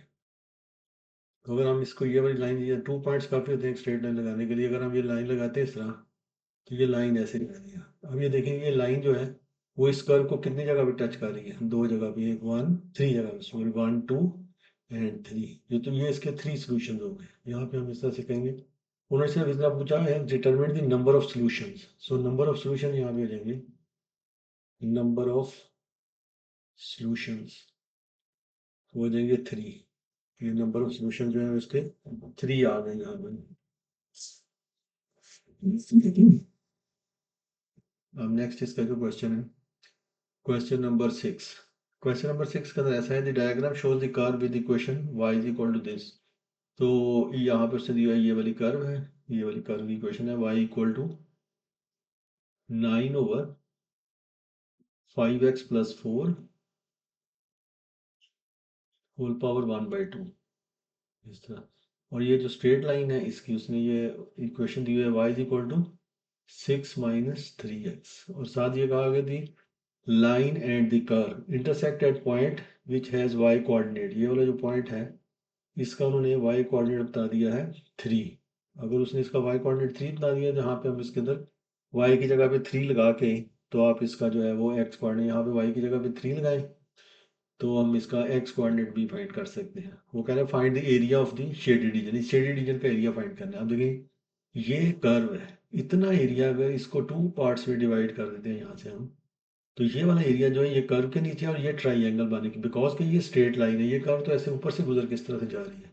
तो अगर हम इसको ये वाली लाइन, ये 2 पॉइंट्स काफ़ी होते हैं एक स्ट्रेट लाइन लगाने के लिए, अगर हम ये लाइन लगाते हैं इस तरह तो ये लाइन ऐसे लगानी है। अब ये देखेंगे ये लाइन जो है वो इस कर्व को कितनी जगह पे टच कर रही है, 2 जगह पे, एक 1 3 जगह पे, सॉरी 1 2 एंड 3। ये तो ये इसके 3 सॉल्यूशंस हो गए। यहाँ पे हम इस तरह से कहेंगे, उन्होंने सिर्फ इतना पूछा है determine the number of solutions. So number of solution यहाँ पे हो जाएंगे, नंबर ऑफ सॉल्यूशंस हो जाएंगे 3। ये नंबर ऑफ सॉल्यूशन जो है उसके 3 आ गए यहाँ पे। अब नेक्स्ट इसका जो क्वेश्चन है, क्वेश्चन नंबर 6। क्वेश्चन नंबर 6 का ऐसा है, the diagram shows the curve with equation y is equal to this. तो यहाँ पर उसने दिया ये वाली कर्व है, ये वाली कर्व की इक्वेशन है y equal to 9/5x plus 4 whole power 1/2 इस तरह। और ये जो स्ट्रेट लाइन है इसकी उसने ये इक्वेशन दी हुई है y is equal to 6 - 3x, और साथ ये कहा गया थी line and the curve intersect at point which has y coordinate. ये वाला जो पॉइंट है इसका उन्होंने y कोऑर्डिनेट बता दिया है 3। अगर उसने इसका y कोऑर्डिनेट 3 बता दिया, जहाँ पे हम इसके अंदर y की जगह पे 3 लगा के, तो आप इसका जो है वो x कोऑर्डिनेट यहाँ पे y की जगह पे 3 लगाएं तो हम इसका x कोऑर्डिनेट भी फाइंड कर सकते हैं। वो कह रहे हैं find the area of the shaded region, इस शेडेड रीजन का एरिया फाइंड करना है। अब देखिए ये कर्व है, इतना एरिया अगर इसको 2 पार्ट्स में डिवाइड कर देते हैं यहाँ से हम, तो ये वाला एरिया जो है ये कर्व के नीचे और ये ट्राइंगल बने की, बिकॉज कि ये स्ट्रेट लाइन है, ये कर्व तो ऐसे ऊपर से गुजर के इस तरह से जा रही है।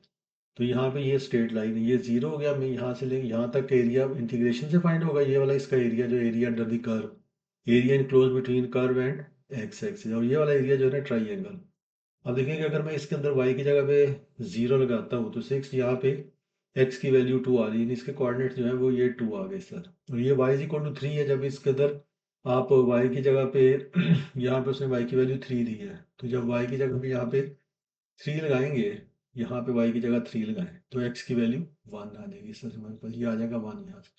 तो यहाँ पे ये स्ट्रेट लाइन है, ये 0 हो गया। मैं यहाँ से लेके यहाँ तक एरिया इंटीग्रेशन से फाइंड होगा। ये वाला इसका एरिया जो area under the curve, area enclose between curve and x axis, और ये वाला एरिया जो है ना ट्राइंगल। अब देखिए कि अगर मैं इसके अंदर y की जगह पे 0 लगाता हूँ तो 6, यहाँ पे x की वैल्यू 2 आ रही है, इसके कोऑर्डिनेट जो है वो ये 2 आ गए सर। और ये y इज इक्वल टू 3 है, जब इसके अंदर आप y की जगह पे यहाँ पे उसने y की वैल्यू 3 दी है, तो जब y की जगह पे यहाँ पे 3 लगाएंगे, यहाँ पे y की जगह 3 लगाएं तो x की वैल्यू 1 आ जाएगी सर, हमारे पास ये आ जाएगा 1 यहाँ से।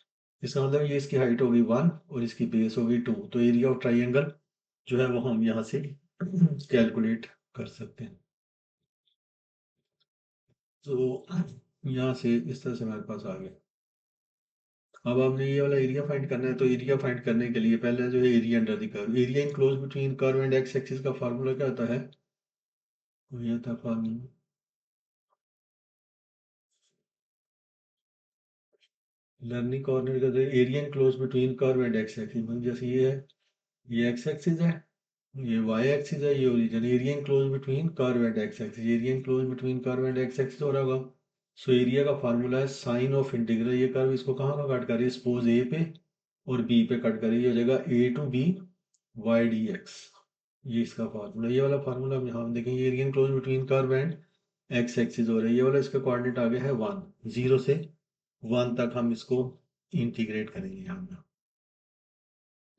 इसका मतलब ये इसकी हाइट होगी 1 और इसकी बेस होगी 2, तो एरिया ऑफ ट्राइंगल जो है वो हम यहाँ से कैलकुलेट कर सकते हैं। तो यहाँ से इस तरह से हमारे पास आ गया। अब आपने ये वाला एरिया फाइंड करना है, तो एरिया फाइंड करने के लिए पहले जो है area under the curve, area in close between curve and x axis का फार्मूला क्या होता है, तो ये था फार्मूला, लर्निंग कॉर्नर का area in close between curve and x axis, मतलब जैसे ये है, ये एक्स एक्सिस है, ये वाई एक्सिस है, ये origin. Area in close between curve and x axis, area in close between curve and x axis हो रहा होगा। सो एरिया का फार्मूला है साइन ऑफ इंटीग्रल, ये कर्व इसको कहाँ का काट कर रही है, सपोज ए पे और बी पे कट करें, ये हो जाएगा a to b y d x. ये इसका फार्मूला, ये वाला फार्मूला हम यहाँ देखेंगे, area close between curve and x axis हो रहा है। ये वाला इसका कोऑर्डिनेट आ गया है 1, 0 से 1 तक हम इसको इंटीग्रेट करेंगे यहाँ पे।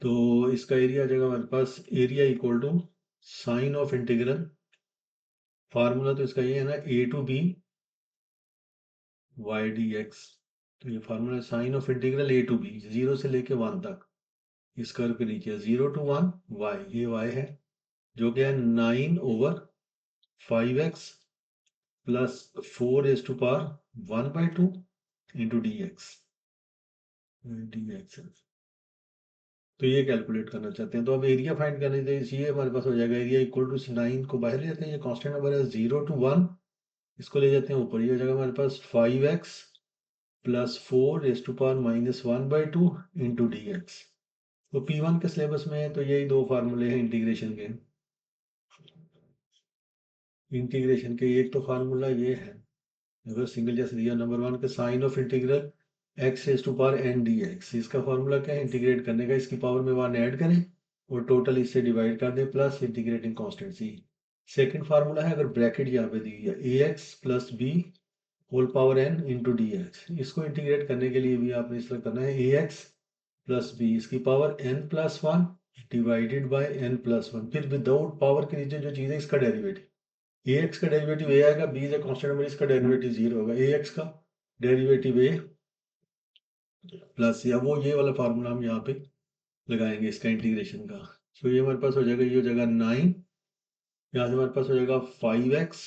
तो इसका एरिया आ जाएगा हमारे पास, area equal to sine of integral, formula तो इसका ये है ना, a to b y d x. तो ये formula sine of integral a to b, 0 से लेके 1 तक, इस कर्व के नीचे 0 to 1 y, ये y है, जो कि है 9/5x plus 4⁻1/2 into d x. तो ये कैलकुलेट करना चाहते हैं, तो अब एरिया फाइंड करने के लिए हमारे पास हो जाएगा, एरिया इक्वल टू 9 को बाहर ले जाते हैं, ये कांस्टेंट नंबर है, 0 to 1 इसको ले जाते हैं ऊपर, ये हो जाएगा हमारे पास 5x plus 4⁻1/2 into d x. तो P1 के सिलेबस में है, तो यही दो फार्मूले हैं इंटीग्रेशन के। इंटीग्रेशन के एक तो फार्मूला ये है, अगर सिंगल जैसे दिया, नंबर 1 के sign of integral x⁻n dx, इसका फार्मूला क्या है, इंटीग्रेट करने का, इसकी पावर में 1 ऐड करें और टोटल इससे डिवाइड कर दें plus integrating constant c. Second formula है, अगर ब्रैकेट यहाँ पे दी है, ax plus b whole power n into d x, इसको इंटीग्रेट करने के लिए भी आपने इस तरह करना है, ax प्लस बी इसकी power n+1 divided by n+1, फिर विदाउट पावर के नीचे जो चीज़ है इसका डेरिवेटिव, ax का डेरिवेटिव a आएगा, b is a constant number, इसका डेरिवेटिव 0 होगा, ax का डेरिवेटिव a प्लस, या वो ये वाला फार्मूला हम यहाँ पे लगाएंगे इसका इंटीग्रेशन का। सो ये हमारे पास हो जाएगा, ये हो जाएगा 9, यहाँ से हमारे पास हो जाएगा 5x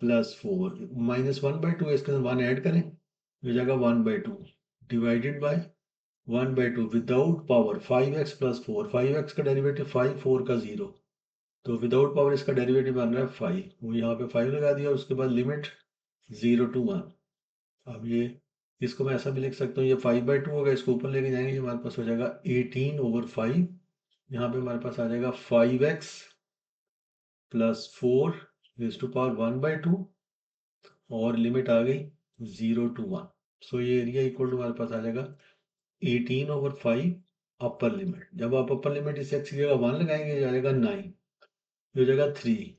प्लस 4 -1/2, इसके अंदर 1 ऐड करें, हो जाएगा 1/2 divided by 1/2 without power, 5x plus 4, 5x का डेरिवेटिव 5, 4 का 0, तो विदाउट पावर इसका डेरिवेटिव बन रहा है 5, वो यहाँ पे 5 लगा दिया, उसके बाद लिमिट 0 to 1। अब ये इसको मैं ऐसा भी लिख सकता हूँ, ये 5/2 होगा, इसको ऊपर लेके जाएंगे, हमारे पास हो जाएगा 18/5, यहाँ पे हमारे पास आ जाएगा 5x प्लस 4⁻1/2 और लिमिट आ गई 0 to 1। सो ये एरिया इक्वल टू हमारे पास आ जाएगा 18/5 अपर लिमिट। जब आप अपर लिमिट इस एक्स की जगह 1 लगाएंगे, आ जाएगा 9, ये हो जाएगा 3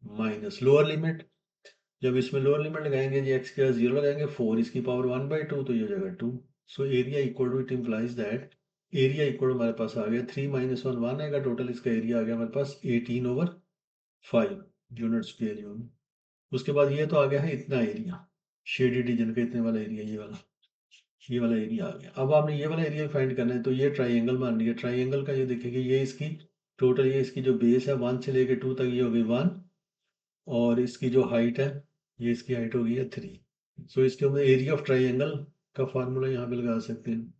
माइनस लोअर लिमिट, जब इसमें लोअर लिमिट लगाएंगे, जी एक्स का 0 लगाएंगे, 4 इसकी पावर 1/2, तो ये हो जाएगा 2। So area equal to, it implies that area equal हमारे पास आ गया 3 - 1 1 आएगा, टोटल इसका एरिया आ गया हमारे पास 18/5 यूनिट स्क्वायर यूनिट। उसके बाद ये तो आ गया है इतना एरिया, शेडेड रीजन का इतने वाला एरिया, ये वाला एरिया आ गया। अब आपने ये वाला एरिया फाइंड करना है, तो ये ट्राइंगल मान लीजिए, ट्राइंगल का ये देखिए, ये इसकी टोटल, ये इसकी जो बेस है 1 से लेके 2 तक, ये हो गई 1, और इसकी जो हाइट है, ये इसकी हाइट हो गई है 3। सो इसके अंदर एरिया ऑफ ट्राइंगल का फार्मूला यहाँ पे लगा सकते हैं,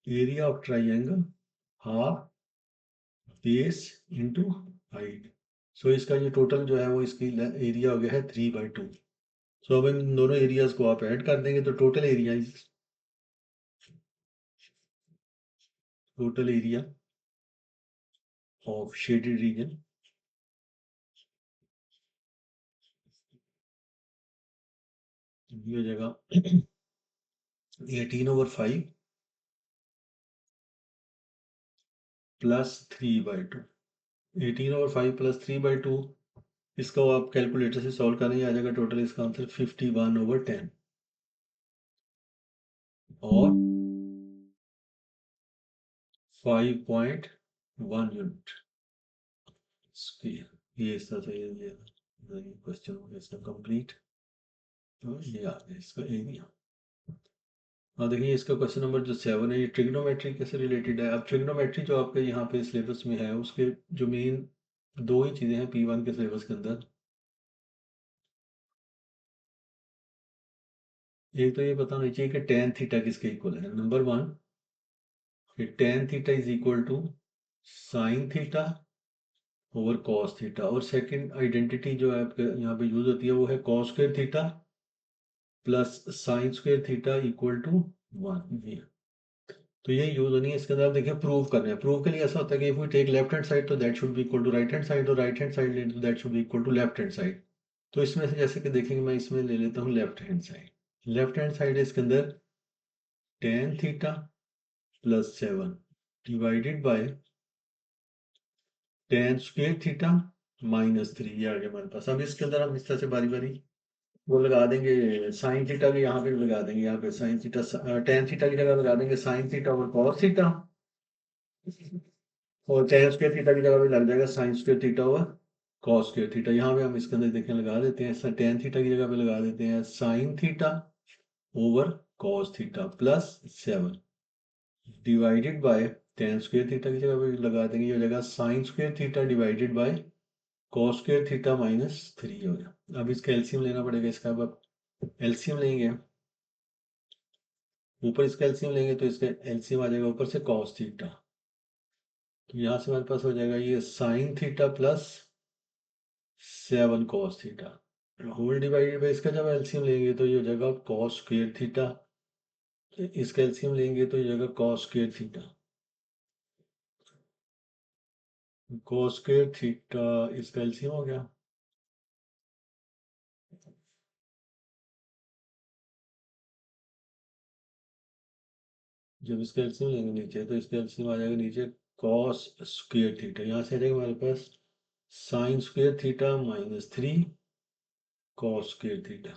area of triangle half base into height. So इसका ये टोटल जो है वो इसकी एरिया हो गया है 3/2। सो अब इन दोनों एरियाज को आप ऐड कर देंगे, तो total area of shaded region ये हो जाएगा 18/5 प्लस 3/2, 18/5 प्लस 3/2, इसको आप कैलकुलेटर से सॉल्व करेंगे, आ जाएगा टोटल इसका आंसर 51/10 और 5.1 यूनिट स्क्वायर। ये इसका तो ये क्वेश्चन हो गया इसका कंप्लीट। तो ये आ गया इसका एरिया। हाँ देखिए, इसका क्वेश्चन नंबर जो 7 है, ये ट्रिग्नोमेट्री कैसे रिलेटेड है। अब ट्रिग्नोमेट्री जो आपके यहाँ पे सिलेबस में है, उसके जो मेन दो ही चीज़ें हैं P1 के सिलेबस के अंदर। एक तो ये पता होना चाहिए कि tan थीटा किसके इक्वल है। नंबर 1 कि tan theta is equal to sine theta over cos theta, और सेकंड आइडेंटिटी जो है आपके यहाँ पे यूज होती है, वो है cos square theta plus sine square theta equal to 1। ये तो ये यूज होनी है। इसके अंदर आप देखिए, प्रूव करना है। प्रूव के लिए ऐसा होता है कि if we take left hand side, तो that should be equal to right hand side, और राइट हैंड साइड ले तो that should be equal to left hand side. तो इसमें से जैसे कि देखेंगे, मैं इसमें ले लेता हूँ left hand side. Left hand side है इसके अंदर ten theta plus 7 divided by tan square theta minus 3, ये आ गया हमारे पास। अब इसके अंदर हम इस तरह से बारी बारी वो लगा देंगे, साइन थीटा भी यहाँ पे भी लगा देंगे, यहाँ पे साइन थीटा टेन थीटा की जगह लगा देंगे साइन थीटा और कॉस थीटा, और टेन स्क्वेयर थीटा की जगह भी लग जाएगा साइन स्क्वेयर थीटा और कॉस स्क्वेयर थीटा। यहाँ पे हम इसके अंदर देखें लगा देते हैं, टेन थीटा की जगह पे लगा देते हैं sign theta over cos theta plus 7 divided by tan square theta की जगह पे लगा देंगे, ये हो जाएगा sign square theta divided by cos square theta minus 3 हो गया। अब इसका एलसीएम लेना पड़ेगा, इसका अब एलसीएम लेंगे, ऊपर इसका एलसीएम लेंगे तो इसका एलसीएम आ जाएगा ऊपर से कॉस थीटा, तो यहाँ से हमारे पास हो जाएगा ये sine theta plus 7 cos theta whole divided by इसका जब एलसीएम लेंगे तो ये हो जाएगा कॉस स्क्वेयर थीटा, इसका एलसीएम लेंगे तो ये हो जाएगा cos square theta, cos square theta इसका एलसीएम हो गया। जब इसका एलसीएम लेंगे नीचे तो इसका एलसीएम आ जाएगा नीचे कॉस स्क्वेयर थीटा, यहाँ से आ जाएगा हमारे पास sine square theta minus 3 cos square theta.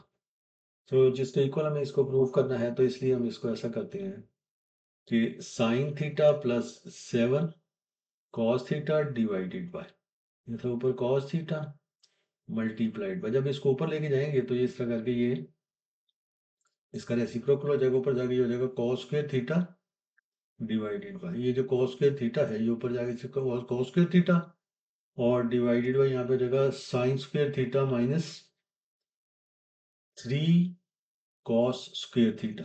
तो जिसके इक्वल हमें इसको प्रूव करना है तो इसलिए हम इसको ऐसा करते हैं कि sign theta plus 7 cos theta divided bye, ये था ऊपर कॉस थीटा मल्टीप्लाइड बाय, जब इसको ऊपर लेके जाएंगे तो ये इस तरह करके ये इसका रेसिप्रोकल हो जाएगा, ऊपर जाके ये हो जाएगा cos square theta divided bye, ये जो कॉस स्क्वेयर थीटा है ये ऊपर जाके इसका कॉस स्क्वेयर थीटा और डिवाइडेड बाय यहाँ पे जगह sign square theta minus 3 cos square theta.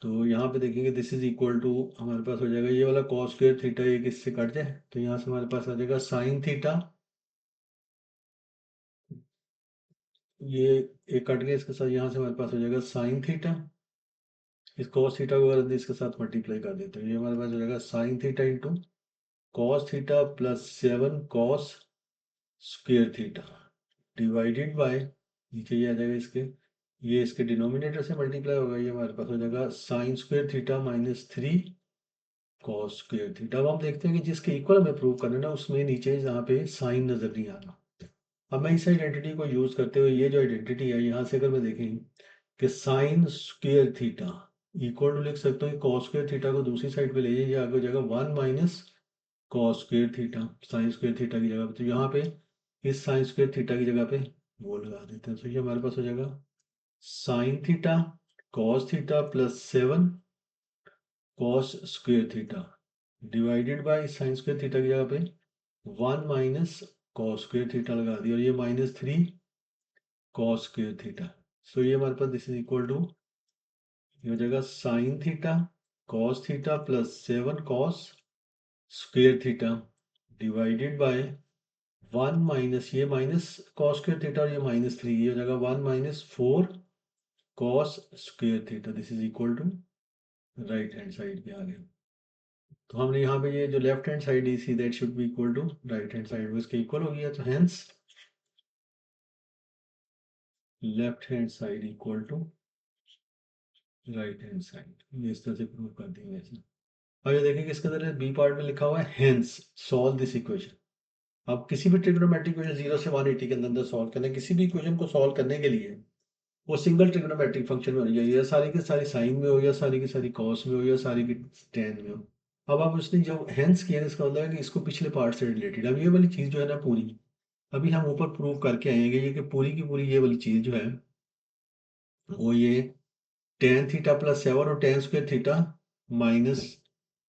तो यहाँ पे देखेंगे दिस इज इक्वल टू हमारे पास हो जाएगा ये वाला कॉस स्क्वेयर थीटा, एक इससे कट जाए तो यहाँ से हमारे पास आ जाएगा साइन थीटा, ये एक कट गया इसके साथ, यहाँ से हमारे पास हो जाएगा साइन थीटा, इस कॉस थीटा को अगर इसके साथ मल्टीप्लाई कर देते हैं ये हमारे पास हो जाएगा sine theta into cos theta plus 7 cos square theta divided bye, नीचे ये आ जाएगा इसके, ये इसके डिनोमिनेटर से मल्टीप्लाई होगा, ये हमारे पास हो जाएगा sign square theta minus 3 cos square theta. अब हम देखते हैं कि जिसके इक्वल हमें प्रूव करना है ना उसमें नीचे जहाँ पे साइन नजर नहीं आ रहा, अब मैं इस आइडेंटिटी को यूज करते हुए ये जो आइडेंटिटी है यहाँ से अगर मैं देखें कि sine square theta equal to लिख सकता हूँ कॉस स्क्वेयर थीटा को दूसरी साइड पे ले जाइए, आगे हो जाएगा 1 minus cos square theta sine square theta की जगह पे, तो यहाँ पे इस साइन स्क्वेयर थीटा की जगह पे वो लगा देते हैं, तो ये हमारे पास हो जाएगा sine theta cos theta plus 7 cos square theta divided by sine square theta की जगह पे 1 माइनस कॉस स्क्वेयर थीटा लगा दिया और ये minus 3 cos square theta. So ये हमारे पास दिस इज इक्वल टू ये हो जाएगा sine theta cos theta plus 7 cos square theta divided by 1 minus ये माइनस कॉस स्क्वेयर थीटा और ये माइनस 3, ये हो जाएगा 1 minus 4 cos square theta, this is equal to right hand side पे आ गया। तो हमने यहाँ पे ये जो left hand side is that should be equal to right hand side, वो इसके इक्वल हो गया, तो hence left hand side equal to right hand side, ये इस तरह से प्रूव कर देंगे ऐसे। अब ये देखें कि इसके अंदर बी पार्ट में लिखा हुआ है हेंस सॉल्व दिस इक्वेशन। अब किसी भी ट्रिग्नोमेट्रिक इक्वेशन 0 से 180 के अंदर सॉल्व करना है, किसी भी इक्वेशन को सॉल्व करने के लिए वो सिंगल ट्रिग्नोमेट्रिक फंक्शन में होनी चाहिए, या सारी की सारी साइन में हो या सारी की सारी कॉस में हो या सारी की टेन में हो। अब आप उसने जो हेंस किया है इसका मतलब है कि इसको पिछले पार्ट से रिलेटेड, अब ये वाली चीज़ जो है ना पूरी अभी हम ऊपर प्रूव करके आएंगे ये कि पूरी की पूरी ये वाली चीज़ जो है वो ये टेन थीटा प्लस 7 और टेन स्क्वेयर थीटा माइनस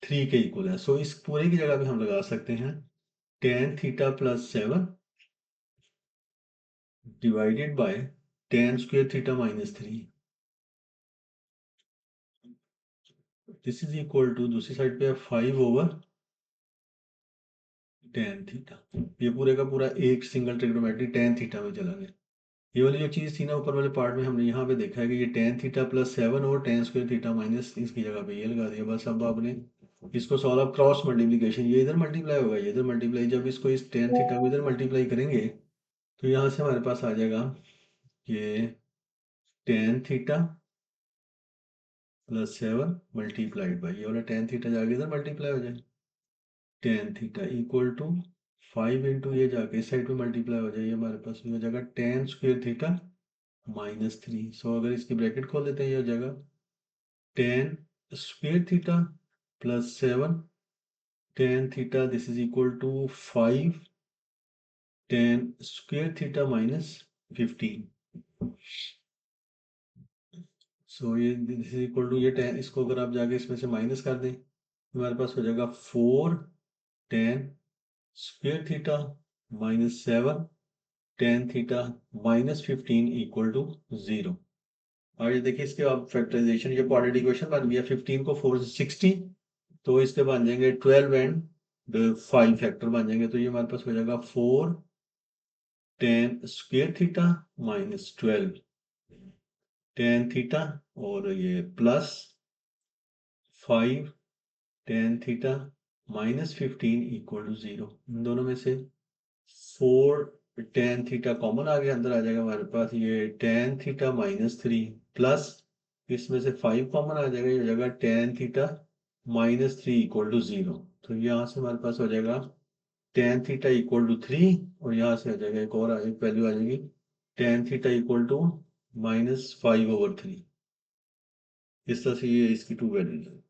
3 के इक्वल है। सो इस पूरे की जगह भी हम लगा सकते हैं tan theta plus 7 divided by tan square theta minus 3, this is equal to दूसरी साइड पे 5 ओवर टेन थीटा, ये पूरे का पूरा एक सिंगल ट्रिग्नोमेट्री टेन थीटा में चला गया। ये वाली जो चीज़ थी ना ऊपर वाले पार्ट में हमने यहाँ पे देखा है कि ये टेन थीटा प्लस 7 और टेन स्क्वेयर थीटा माइनस इसकी जगह पे ये लगा दिया, बस अब आपने इसको सॉल्व, अब क्रॉस मल्टीप्लीकेशन, ये इधर मल्टीप्लाई होगा ये इधर मल्टीप्लाई, जब इसको इस टेन थीटा को इधर मल्टीप्लाई करेंगे तो यहाँ से हमारे पास आ जाएगा ये tan theta plus 7 multiplied by ये वाला टेन थीटा जाके इधर मल्टीप्लाई हो जाए, tan theta equal to 5 into ये जाके इस साइड पे मल्टीप्लाई हो जाए, ये हमारे पास हो जाएगा टेन स्क्वेयर थीटा -3। सो अगर इसकी ब्रैकेट खोल देते हैं ये हो जाएगा tan square theta plus 7 tan theta this is equal to 5 tan square theta -15। So ये दिस इज इक्वल टू ये टेन, इसको अगर आप जाके इसमें से माइनस कर दें हमारे पास हो जाएगा 4 tan square theta -7 tan theta -15 equal to 0। और ये देखिए इसके अब फैक्टराइजेशन, ये क्वाड्रेटिक इक्वेशन बन गया। 15 को 4 से 60, तो इसके बन जाएंगे 12 एंड 5 फैक्टर बन जाएंगे। तो ये हमारे पास हो जाएगा 4 tan square theta -12 tan theta और ये plus 5 tan theta -15 equal to 0। इन दोनों में से 4 टेन थीटा कॉमन आ गया, अंदर आ जाएगा हमारे पास ये टेन थीटा -3 प्लस इसमें से 5 कॉमन आ जाएगा, ये हो जाएगा टेन थीटा -3 इक्वल टू 0। तो यहाँ से हमारे पास हो जाएगा टेन थीटा इक्वल टू 3 और यहाँ से हो जाएगा एक वैल्यू आ जाएगी टेन थीटा इक्वल टू -5/3। इस तरह से ये इसकी टू वैल्यूज है।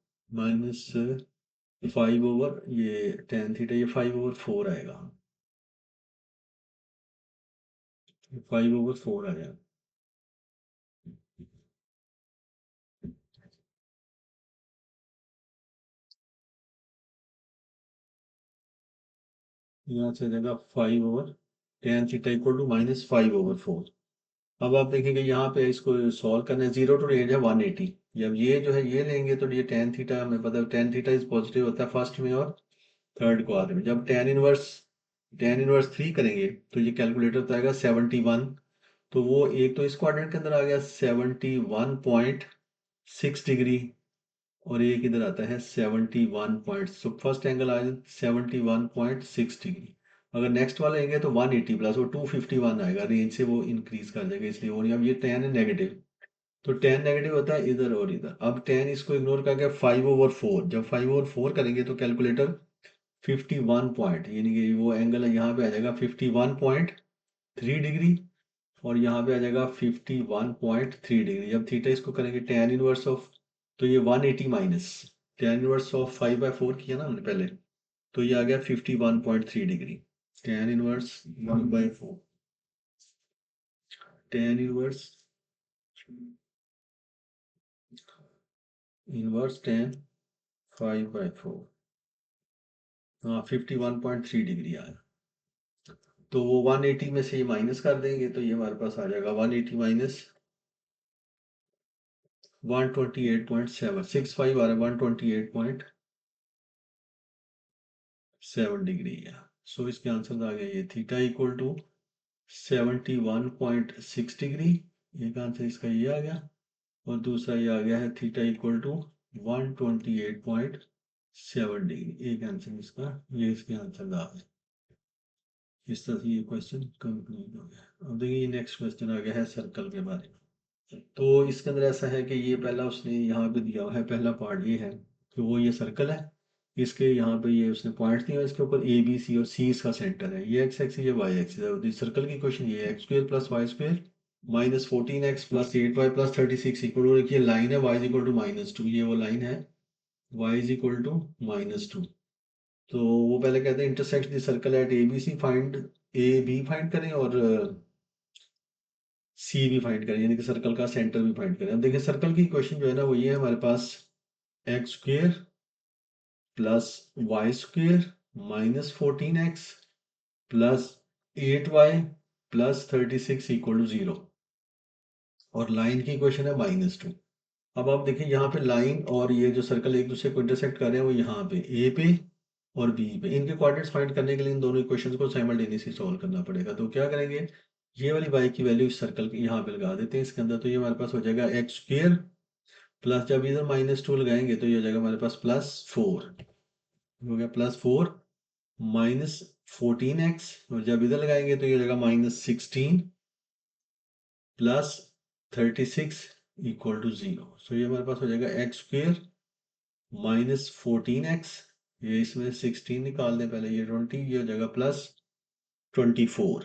-5 ओवर ये टेन थीटा, ये 5/4 आएगा, 5/4 आ जाएगा। यहाँ से देगा 5/10 थीटा इक्वल टू -5/4। अब आप देखेंगे यहाँ पे इसको सॉल्व करना है, 0 टू रेंज है 180। जब ये जो है ये लेंगे तो ये टेन थीटा हमें पता है टेन थीटा इज पॉजिटिव होता है फर्स्ट में और थर्ड क्वाड्रेंट में। जब टेन इनवर्स 3 करेंगे तो ये कैलकुलेटर तो आएगा 71। तो वो एक तो इस क्वाड्रेंट के अंदर आ गया 71.6 डिग्री और एक इधर आता है 71 पॉइंट, सो फर्स्ट एंगल आया 71.6 डिग्री। अगर नेक्स्ट वाला लेंगे तो 180 प्लस वो 251 आएगा, रेंज से वो इंक्रीज कर जाएगा इसलिए। और अब ये टेन है नेगेटिव, तो टेन नेगेटिव होता है इधर और इधर। अब टेन इसको इग्नोर करके 5/4, जब 5/4 करेंगे तो कैलकुलेटर 51 पॉइंट यानी कि वो एंगल है यहाँ पे आ जाएगा 51.3 डिग्री और यहाँ पे आ जाएगा 51.3 डिग्री। जब थीटा इसको करेंगे टेन इनवर्स ऑफ, तो ये 180 माइनस टेन इनवर्स ऑफ 5/4 किया ना हमने पहले, तो ये आ गया 51.3 degree. Tan inverse 1/4 tan inverse tan 5/4, हाँ 51.3 डिग्री आया। तो वो 180 में से ये माइनस कर देंगे तो ये हमारे पास आ जाएगा 180 माइनस 128.765 आ रहा है, 128.7 डिग्री है। सो इसके आंसर आ गया ये थीटा इक्वल टू 71.6 डिग्री, एक आंसर इसका ये आ गया। और दूसरा ये आ गया है थीटा इक्वल टू 128.7 डिग्री, एक आंसर इसका ये इसके आंसर आ गया। इस तरह से ये क्वेश्चन कंप्लीट हो गया। अब देखिए नेक्स्ट क्वेश्चन आ गया है सर्कल के बारे में। तो इसके अंदर ऐसा है कि ये पहला उसने यहाँ पे दिया हुआ है, पहला पार्ट ये है कि वो ये सर्कल है, इसके यहाँ पे ये उसने पॉइंट दिया, इसके ऊपर ए बी सी और सी इसका सेंटर है, ये एक्स एक्सिस ये वाई एक्सिस है। तो सर्कल की क्वेश्चन ये x square plus y square -14x plus 8y plus 36 equal to, देखिए लाइन है y इज इक्वल टू -2, ये वो लाइन है y इज इक्वल टू -2। तो वो पहले कहते हैं intersect the circle at a b c, find a b find करें और सी भी फाइंड करें, यानी कि सर्कल का सेंटर भी फाइंड करें। अब देखिए सर्कल की क्वेश्चन जो है ना वो ये है हमारे पास x square plus y square -14x plus 8y plus 36 equal to 0 और लाइन की क्वेश्चन है -2। अब आप देखिए यहाँ पे लाइन और ये जो सर्कल एक दूसरे को इंटरसेक्ट कर रहे हैं वो यहाँ पे ए पे और बी पे, इनके कोऑर्डिनेट्स फाइंड करने के लिए इन दोनों इक्वेशंस को साइमल्टेनियसली सॉल्व करना पड़ेगा। तो क्या करेंगे, ये वाली y की वैल्यू इस सर्कल की यहाँ पे लगा देते हैं इसके अंदर, तो ये हमारे पास हो जाएगा एक्स स्क्वेयर प्लस जब इधर -2 लगाएंगे तो ये हो जाएगा हमारे पास +4, हो गया +4 -14x और जब इधर लगाएंगे तो ये हो जाएगा -16 प्लस 36 इक्वल टू 0। सो ये हमारे पास हो जाएगा एक्स स्क्वेयर माइनस 14x, ये इसमें 16 निकाल दें पहले, ये 20, ये हो जाएगा प्लस 24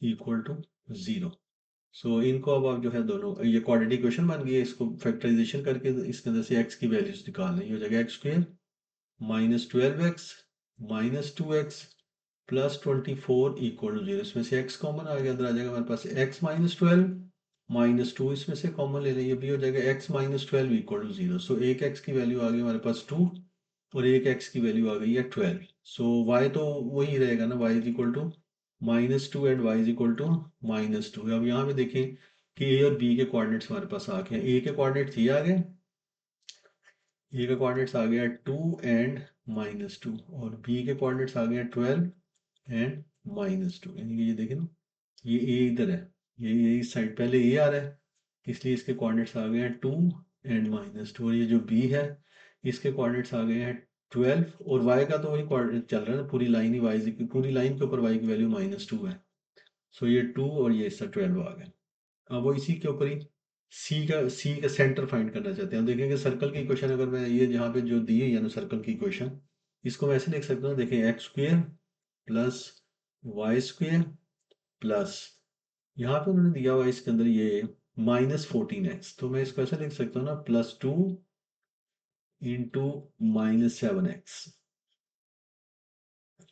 इक्वल टू 0। सो इनको अब आप जो है दोनों, ये क्वाड्रेटिक इक्वेशन बन गई है, इसको फैक्टराइजेशन करके इसके अंदर से x की वैल्यूज निकाल लें। ये हो जाएगा x square minus 12x minus 2x plus 24 equal to 0। इसमें से x कॉमन आ गया, अंदर आ जाएगा हमारे पास x माइनस 12 माइनस 2, इसमें से कॉमन ले लें, ये भी हो जाएगा x माइनस 12 इक्वल टू 0। सो एक x की वैल्यू आ गई हमारे पास 2 और एक x की वैल्यू आ गई है 12। सो y तो वही रहेगा ना, y is equal to -2 and y is equal to -2। अब यहाँ पे देखें कि a और b के कोऑर्डिनेट्स हमारे पास आ गए हैं। a के कोऑर्डिनेट्स ये आ गए, a का कोऑर्डिनेट्स आ गया 2 एंड -2 और b के कोऑर्डिनेट्स आ गए 12 एंड -2। यानी कि ये देखें ना, ये a इधर है, ये इस साइड पहले a आ रहा है, इसलिए इसके कोऑर्डिनेट्स आ गए हैं 2 एंड -2। और ये जो b है इसके कोऑर्डिनेट्स आ गए हैं 12 और y का तो वही कोऑर्डिनेट चल रहा है ना, पूरी लाइन ही पूरी लाइन के ऊपर y की वैल्यू -2 है। सो ये 2 और ये इसका 12 आ गया। अब वो इसी के ऊपर ही सी का सेंटर फाइंड करना चाहते हैं। हम देखेंगे सर्कल की इक्वेशन, अगर मैं ये यहाँ पे जो दी है ना सर्कल की इक्वेशन, इसको मैं ऐसे लिख सकता हूँ, देखें x square plus y square plus, यहाँ पे उन्होंने दिया हुआ है इसके अंदर ये -14x, तो मैं इसको ऐसे लिख सकता हूँ ना, +2 इंटू -7x,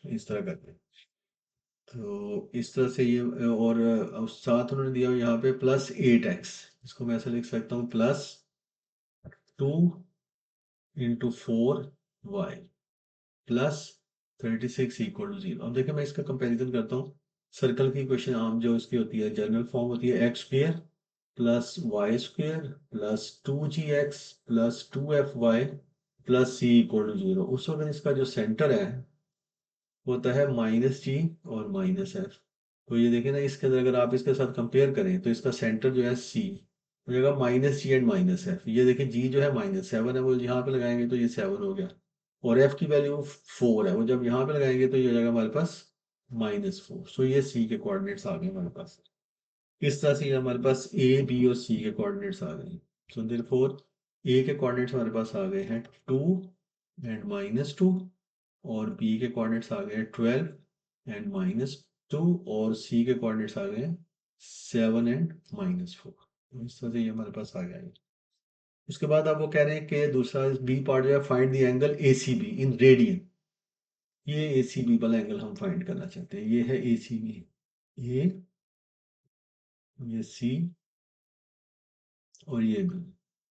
इस तरह करके। तो इस तरह से ये, और साथ उन्होंने दिया हुआ यहाँ पे +8x, इसको मैं ऐसे लिख सकता हूँ +2 into 4y plus 36 equal to 0। अब देखिए मैं इसका कंपैरिजन करता हूँ। सर्कल की इक्वेशन आम जो इसकी होती है, जनरल फॉर्म होती है x square plus y square plus 2gx plus 2fy plus c equal to 0। उस वक्त इसका जो सेंटर है वो होता है -g और -f। तो ये देखिए ना, इसके अंदर अगर आप इसके साथ कंपेयर करें तो इसका सेंटर जो है c हो जाएगा -g एंड -f। ये देखिए g जो है -7 है, वो यहाँ पे लगाएंगे तो ये 7 हो गया, और f की वैल्यू 4 है, वो जब यहाँ पे लगाएंगे तो ये हो जाएगा हमारे पास -4। सो ये c के कोऑर्डिनेट्स आ गए हमारे पास। इस तरह से ये हमारे पास a b और c के कोऑर्डिनेट्स आ गए। सो देयरफॉर a के कोऑर्डिनेट्स हमारे पास आ गए हैं 2 एंड -2 और b के कोऑर्डिनेट्स आ गए हैं 12 एंड -2 और c के कोऑर्डिनेट्स आ गए हैं 7 एंड -4। तो इस तरह से ये हमारे पास आ गया है। उसके बाद आप वो कह रहे हैं कि दूसरा बी पार्ट जो है, find the angle ACB in radian. ये ACB वाला एंगल हम फाइंड करना चाहते हैं। ये है ACB, ये C और ये B,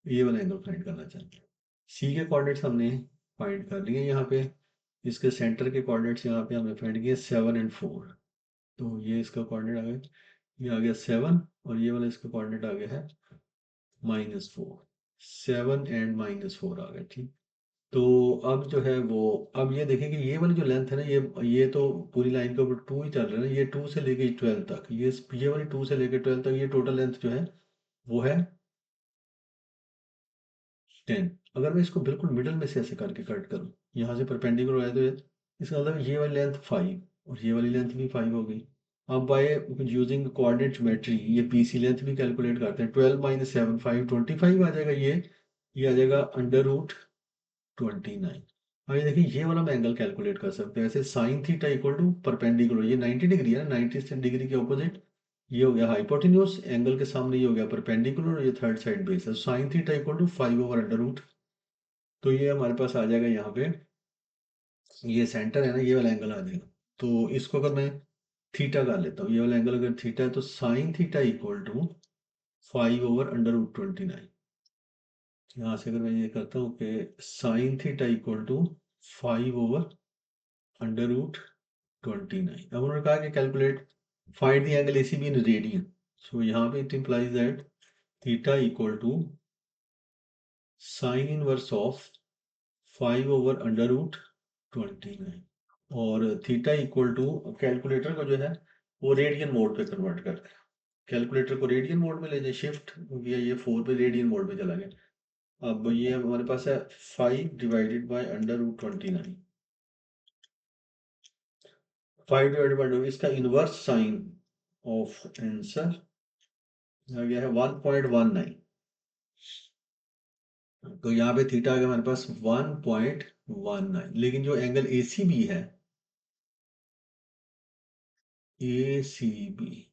ये वाला एंगल फाइंड करना चाहते हैं। C के कोऑर्डिनेट्स हमने फाइंड कर लिए यहाँ पे, इसके सेंटर के कोऑर्डिनेट्स यहाँ पे हमने फाइंड किए 7 एंड 4। तो ये इसका कोऑर्डिनेट आ गया, ये आ गया 7 और ये वाला इसका कोऑर्डिनेट आ गया है -4। 7 एंड -4 आ गया, ठीक। तो अब जो है वो, अब ये देखें कि ये वाली जो लेंथ है ना, ये तो पूरी लाइन के ऊपर 2 ही चल रहा है ना, ये 2 से लेके 12 तक, ये वाली 2 से लेके 12 तक, ये टोटल लेंथ जो है वो है 10। अगर मैं इसको बिल्कुल मिडल में से ऐसे करके कट करूँ, यहाँ से परपेंडिकुलर आए तो इसका मतलब ये वाली लेंथ 5 और ये वाली लेंथ भी 5 हो गई। अब बाय यूजिंग कोऑर्डिनेट ज्योमेट्री ये BC लेंथ भी कैलकुलेट करते हैं। 12 - 7 5 25 आ जाएगा, ये आ जाएगा √29। हाँ, ये देखिए ये वाला मैं एंगल कैलकुलेट कर सकते हैं ऐसे, sine theta equal to perpendicular, ये 90 डिग्री है ना, 90 डिग्री के ऑपोजिट ये हो गया हाइपोटेन्यूज, एंगल के सामने ये हो गया परपेंडिकुलर और ये थर्ड साइड बेस है। Sine theta equal to 5/√। तो ये हमारे पास आ जाएगा यहाँ पे, ये सेंटर है ना, ये वाला एंगल आ जाएगा। तो इसको अगर मैं थीटा कर लेता हूँ, ये वाला एंगल अगर थीटा है तो साइन थीटा इक्वल टू 5/√29। यहाँ से अगर मैं ये करता हूँ कि साइन थीटा इक्वल टू 5/√29। अब उन्होंने कहा कि calculate find the angle ACB in radian. So यहाँ पे it implies that theta equal to sine inverse of 5/√29 और थीटा इक्वल टू, कैलकुलेटर को जो है वो रेडियन मोड पे कन्वर्ट करते हैं। कैलकुलेटर को रेडियन मोड में ले जाए, शिफ्ट किया, ये 4 पे रेडियन मोड में चला गया। अब ये हमारे पास है 5/√29। 5 डिवाइडेड बाय, इसका इनवर्स साइन ऑफ आंसर आ गया है 1.19। तो यहाँ पे थीटा आ गया हमारे पास 1.19, लेकिन जो एंगल ए सी बी है, ए सी बी,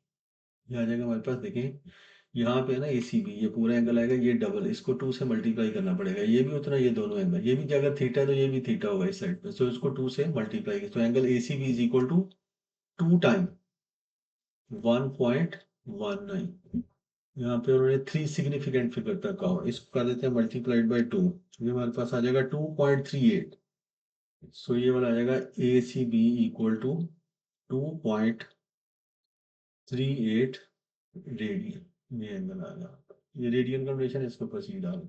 ये आ जाएगा हमारे पास। देखिए यहाँ पे है ना ए सी बी, ये पूरा एंगल आएगा, ये डबल, इसको 2 से मल्टीप्लाई करना पड़ेगा। ये भी उतना, ये दोनों एंगल, ये भी अगर थीटा है तो ये भी थीटा होगा इस साइड पे, तो इसको 2 से मल्टीप्लाई, तो angle a c b is equal to 2 time 1.19। यहाँ पे उन्होंने 3 सिग्निफिकेंट फिगर तक कहा, इसको कर देते हैं मल्टीप्लाइड बाई 2, ये हमारे पास आ जाएगा 2.38। सो ये वाला आ जाएगा a c b equal to 2.38 radian, ये एंगल आ गया। ये रेडियन का नोटेशन है, इसको प्रोसीड डालो।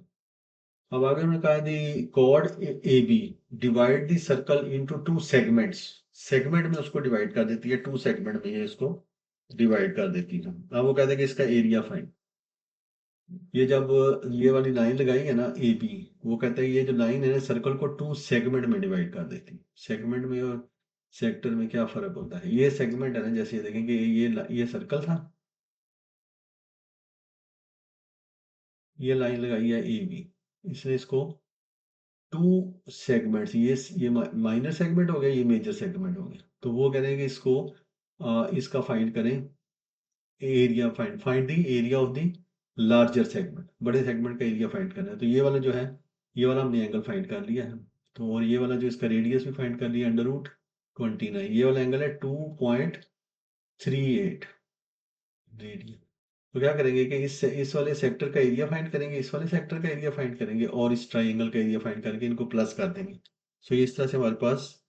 अब आगे उन्होंने कहा the chord a b divide the circle into 2 segments, segment में उसको डिवाइड कर देती है, 2 सेगमेंट में ये इसको डिवाइड कर देती है। अब वो कहते हैं कि इसका एरिया फाइंड। ये जब ये वाली लाइन लगाई है ना ए बी, वो कहता है ये जो लाइन है ना सर्कल को 2 सेगमेंट में डिवाइड कर देती है। सेगमेंट में और सेक्टर में क्या फर्क होता है? ये सेगमेंट है ना, जैसे देखेंगे ये सर्कल था, ये लाइन लगाई है ए बी, इसने इसको 2 सेगमेंट्स, ये माइनर सेगमेंट हो गया, ये मेजर सेगमेंट हो गया। तो वो कह रहे हैं कि इसको इसका फाइंड करें, area find the area of the larger segment, बड़े सेगमेंट का एरिया फाइंड करना है। तो ये वाला जो है, ये वाला हमने एंगल फाइंड कर लिया है। तो और ये वाला जो इसका रेडियस भी फाइंड कर लिया, √29, ये वाला एंगल है 2.38 रेडियन। तो क्या करेंगे कि इस वाले सेक्टर का एरिया फाइंड करेंगे, इस वाले सेक्टर का एरिया फाइंड करेंगे, और इस ट्राइंगल का एरिया फाइंड करके इनको प्लस कर देंगे। सो इस तरह से हमारे पास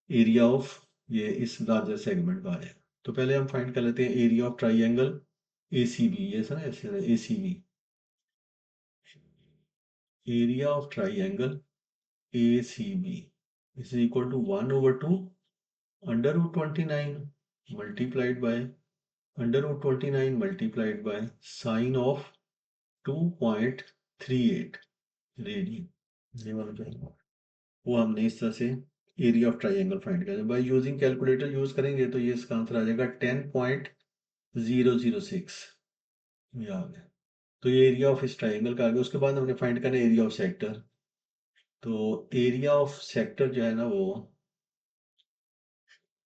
एरिया ऑफ ये इस लार्जर सेगमेंट का आ जाएगा। तो पहले हम फाइंड कर लेते हैं area of triangle a c b, ये सर ऐसे a c b, area of triangle a c b is equal to 1/2 √29 multiplied by √29 multiplied by sine of 2.38 radian. ये वाला जो है वो हमने इस तरह से एरिया ऑफ ट्राइंगल फाइंड करें बाय यूजिंग कैलकुलेटर यूज करेंगे, तो ये इसका आंसर आ जाएगा 10.006। ये आ गया। तो ये एरिया ऑफ इस ट्राइंगल का आ गया। उसके बाद हमने फाइंड करना है एरिया ऑफ सेक्टर। तो एरिया ऑफ सेक्टर जो है ना, वो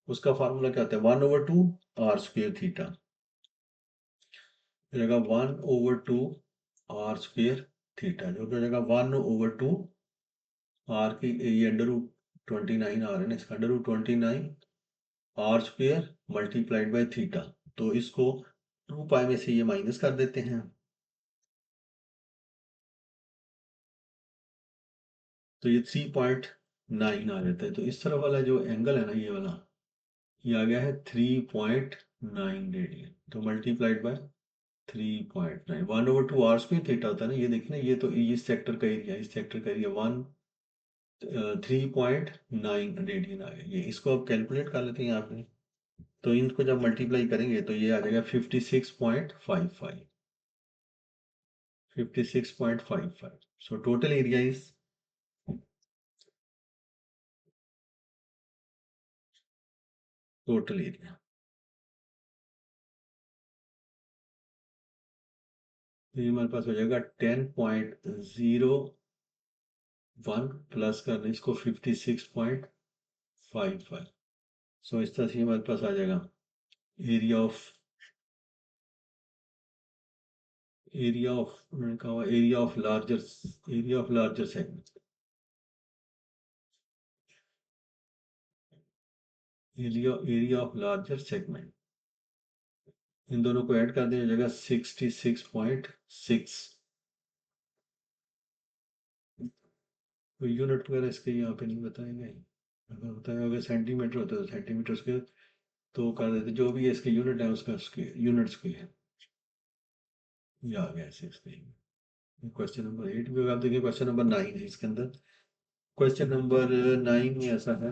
उसका फार्मूला क्या होता है, 1/2 r² थीटा, हो जाएगा 1/2 r² थीटा, जो हो जाएगा 1/2 r की, ये √29 r है ना, इसका √29 r² मल्टीप्लाइड बाय थीटा। तो इसको 2 पाई में से ये माइनस कर देते हैं, तो ये 3.9 आ जाता है। तो इस तरफ वाला जो एंगल है ना, ये वाला, ये आ गया है 3.9 रेडियन। तो मल्टीप्लाइड बाय 3.9, 1/2 r² थीटा होता है ना, ये देखिए ना, ये तो इस सेक्टर का एरिया, इस सेक्टर का एरिया 3.9 रेडियन आ गया। ये इसको अब कैलकुलेट कर लेते हैं यहाँ पे। तो इनको जब मल्टीप्लाई करेंगे तो ये आ जाएगा 56.55, 56.55। So total area is, total area, तो ये हमारे पास हो जाएगा 10.01 प्लस कर दें इसको 56.55। सो इस तरह से हमारे पास आ जाएगा एरिया ऑफ, उन्होंने कहा हुआ area of larger segment, area of larger segment, इन दोनों को ऐड कर दिया जाएगा 66.6। तो यूनिट वगैरह इसके यहाँ पे नहीं बताए गए, अगर बताया होगा सेंटीमीटर होता है तो सेंटीमीटर स्क्वायर, तो कर देते जो भी है इसके यूनिट है उसका यूनिट्स की है। ये आ गया ऐसे इसके। क्वेश्चन नंबर 8 भी होगा। आप देखिए क्वेश्चन नंबर 9 है इसके अंदर। क्वेश्चन नंबर 9 में ऐसा है,